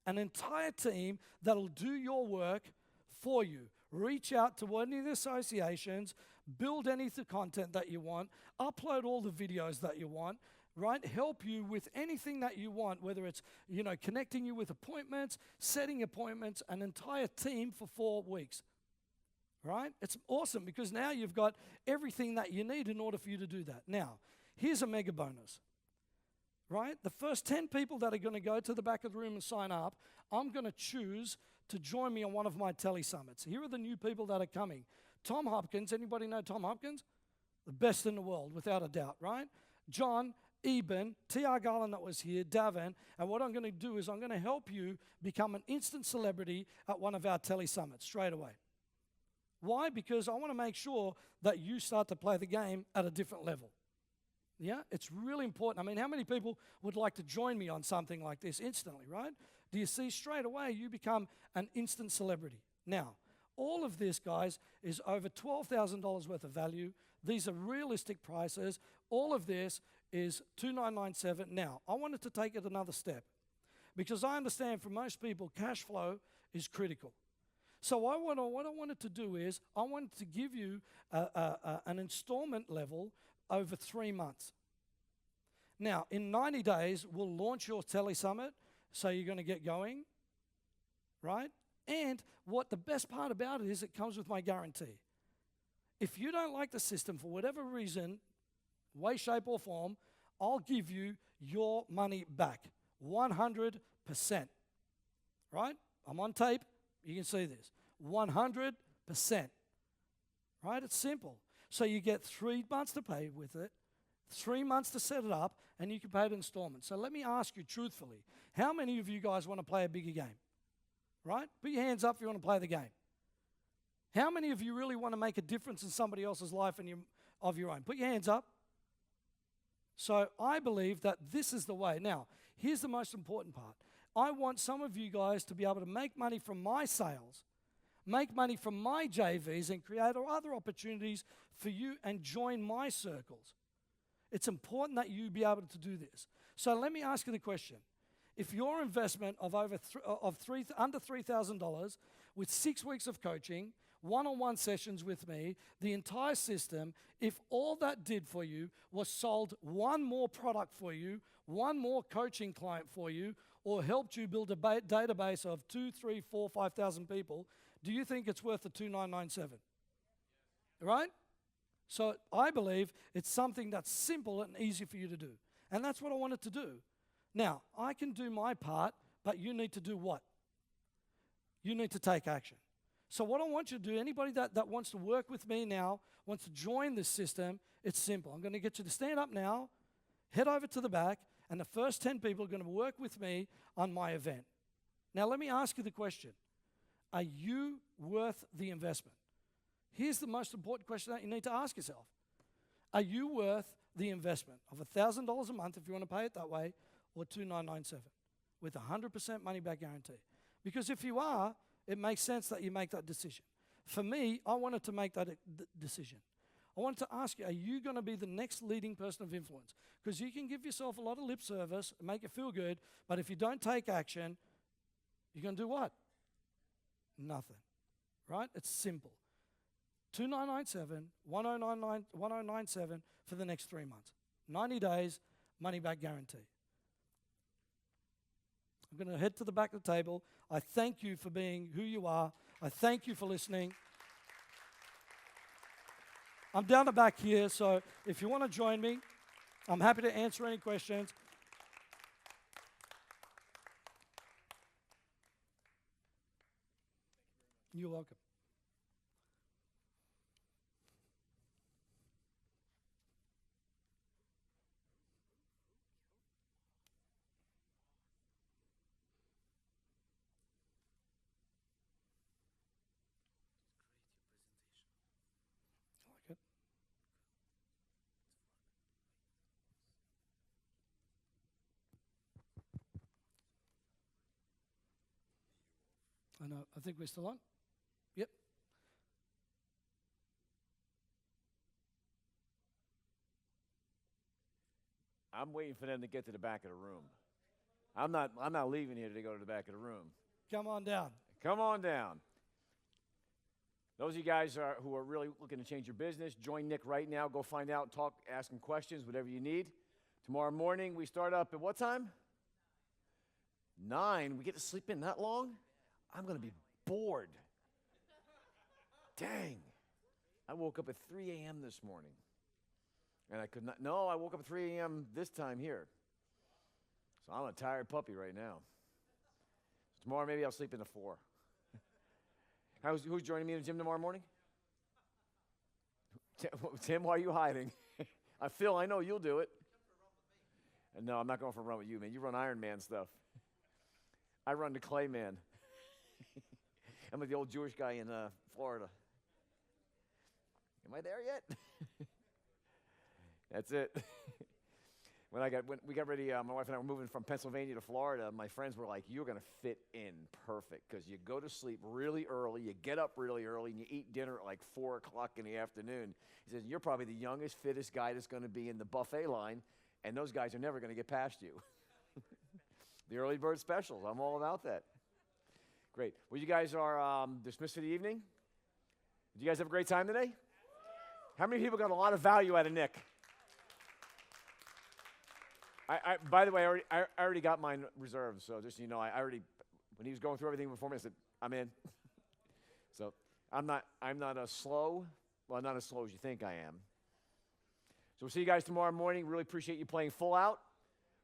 An entire team that'll do your work for you. Reach out to any of the associations, build any of the content that you want, upload all the videos that you want, right? Help you with anything that you want, whether it's, connecting you with appointments, setting appointments, an entire team for 4 weeks, right? It's awesome because now you've got everything that you need in order for you to do that. Now, here's a mega bonus, right? The first 10 people that are going to go to the back of the room and sign up, I'm going to choose to join me on one of my telesummits. Here are the new people that are coming. Tom Hopkins, anybody know Tom Hopkins? The best in the world, without a doubt, right? John, Eben, T.R. Garland that was here, Davin, and what I'm going to do is I'm going to help you become an instant celebrity at one of our telesummits straight away. Why? Because I want to make sure that you start to play the game at a different level. Yeah, it's really important. I mean, how many people would like to join me on something like this instantly, right? Do you see straight away you become an instant celebrity? Now, all of this, guys, is over $12,000 worth of value. These are realistic prices. All of this is $2,997. Now, I wanted to take it another step because I understand for most people, cash flow is critical. So what I wanted to do is I wanted to give you an installment level over 3 months. Now, in 90 days, we'll launch your Tele Summit, so you're going to get going, right? And what the best part about it is it comes with my guarantee. If you don't like the system for whatever reason, way, shape, or form, I'll give you your money back, 100%, right? I'm on tape. You can see this, 100%, right? It's simple. So you get 3 months to pay with it, 3 months to set it up, and you can pay it in installments. So let me ask you truthfully, how many of you guys want to play a bigger game? Right? Put your hands up if you want to play the game. How many of you really want to make a difference in somebody else's life and of your own? Put your hands up. So I believe that this is the way. Now, here's the most important part. I want some of you guys to be able to make money from my sales, make money from my JVs, and create other opportunities for you and join my circles. It's important that you be able to do this. So let me ask you the question. If your investment of under $3,000 with 6 weeks of coaching, one-on-one sessions with me, the entire system, if all that did for you was sold one more product for you, one more coaching client for you, or helped you build a database of 2, 3, 4, 5,000 people, do you think it's worth the $2,997? Right? So I believe it's something that's simple and easy for you to do. And that's what I wanted to do. Now, I can do my part, but you need to do what? You need to take action. So what I want you to do, anybody that wants to work with me now, wants to join this system, it's simple. I'm going to get you to stand up now, head over to the back, and the first 10 people are going to work with me on my event. Now, let me ask you the question. Are you worth the investment? Here's the most important question that you need to ask yourself. Are you worth the investment of $1,000 a month, if you want to pay it that way, or $2,997 with 100% money back guarantee? Because if you are, it makes sense that you make that decision. For me, I wanted to make that decision. I wanted to ask you, are you going to be the next leading person of influence? Because you can give yourself a lot of lip service, make it feel good, but if you don't take action, you're going to do what? Nothing, right? It's simple. $2,997, $1,097 for the next 3 months. 90 days, money back guarantee. I'm going to head to the back of the table. I thank you for being who you are. I thank you for listening. I'm down the back here, so if you want to join me, I'm happy to answer any questions. You're welcome. Like it? I know. I think we're still on. Yep. I'm waiting for them to get to the back of the room. I'm not leaving here to go to the back of the room. Come on down. Come on down. Those of you guys who are really looking to change your business, join Nick right now. Go find out, talk, ask him questions, whatever you need. Tomorrow morning, we start up at what time? 9. We get to sleep in that long? I'm going to be bored. Dang. I woke up at 3 a.m. this morning. And I could not, no, I woke up at 3 a.m. this time here. So I'm a tired puppy right now. Tomorrow, maybe I'll sleep in at 4. Who's joining me in the gym tomorrow morning? Tim, why are you hiding? Phil, I know you'll do it. No, I'm not going for a run with you, man. You run Iron Man stuff. I run the Clay Man. I'm like the old Jewish guy in Florida. Am I there yet? That's it. When we got ready, my wife and I were moving from Pennsylvania to Florida, my friends were like, you're going to fit in perfect because you go to sleep really early, you get up really early, and you eat dinner at like 4 o'clock in the afternoon. He says, you're probably the youngest, fittest guy that's going to be in the buffet line, and those guys are never going to get past you. The early bird specials, I'm all about that. Great. Well, you guys are dismissed for the evening. Did you guys have a great time today? How many people got a lot of value out of Nick? By the way, I already got mine reserved, so just so you know, I already, when he was going through everything before me, I said, I'm in. So I'm not as slow, well, not as slow as you think I am. So we'll see you guys tomorrow morning. Really appreciate you playing full out.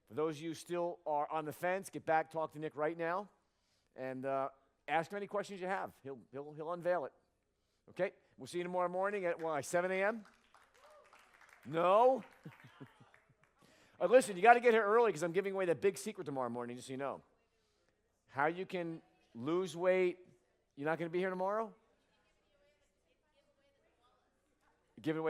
For those of you who still are on the fence, get back, talk to Nick right now, and ask him any questions you have. He'll unveil it. Okay? We'll see you tomorrow morning at, 7 a.m.? No? Listen, you got to get here early because I'm giving away that big secret tomorrow morning, just so you know. How you can lose weight. You're not going to be here tomorrow? Giving away the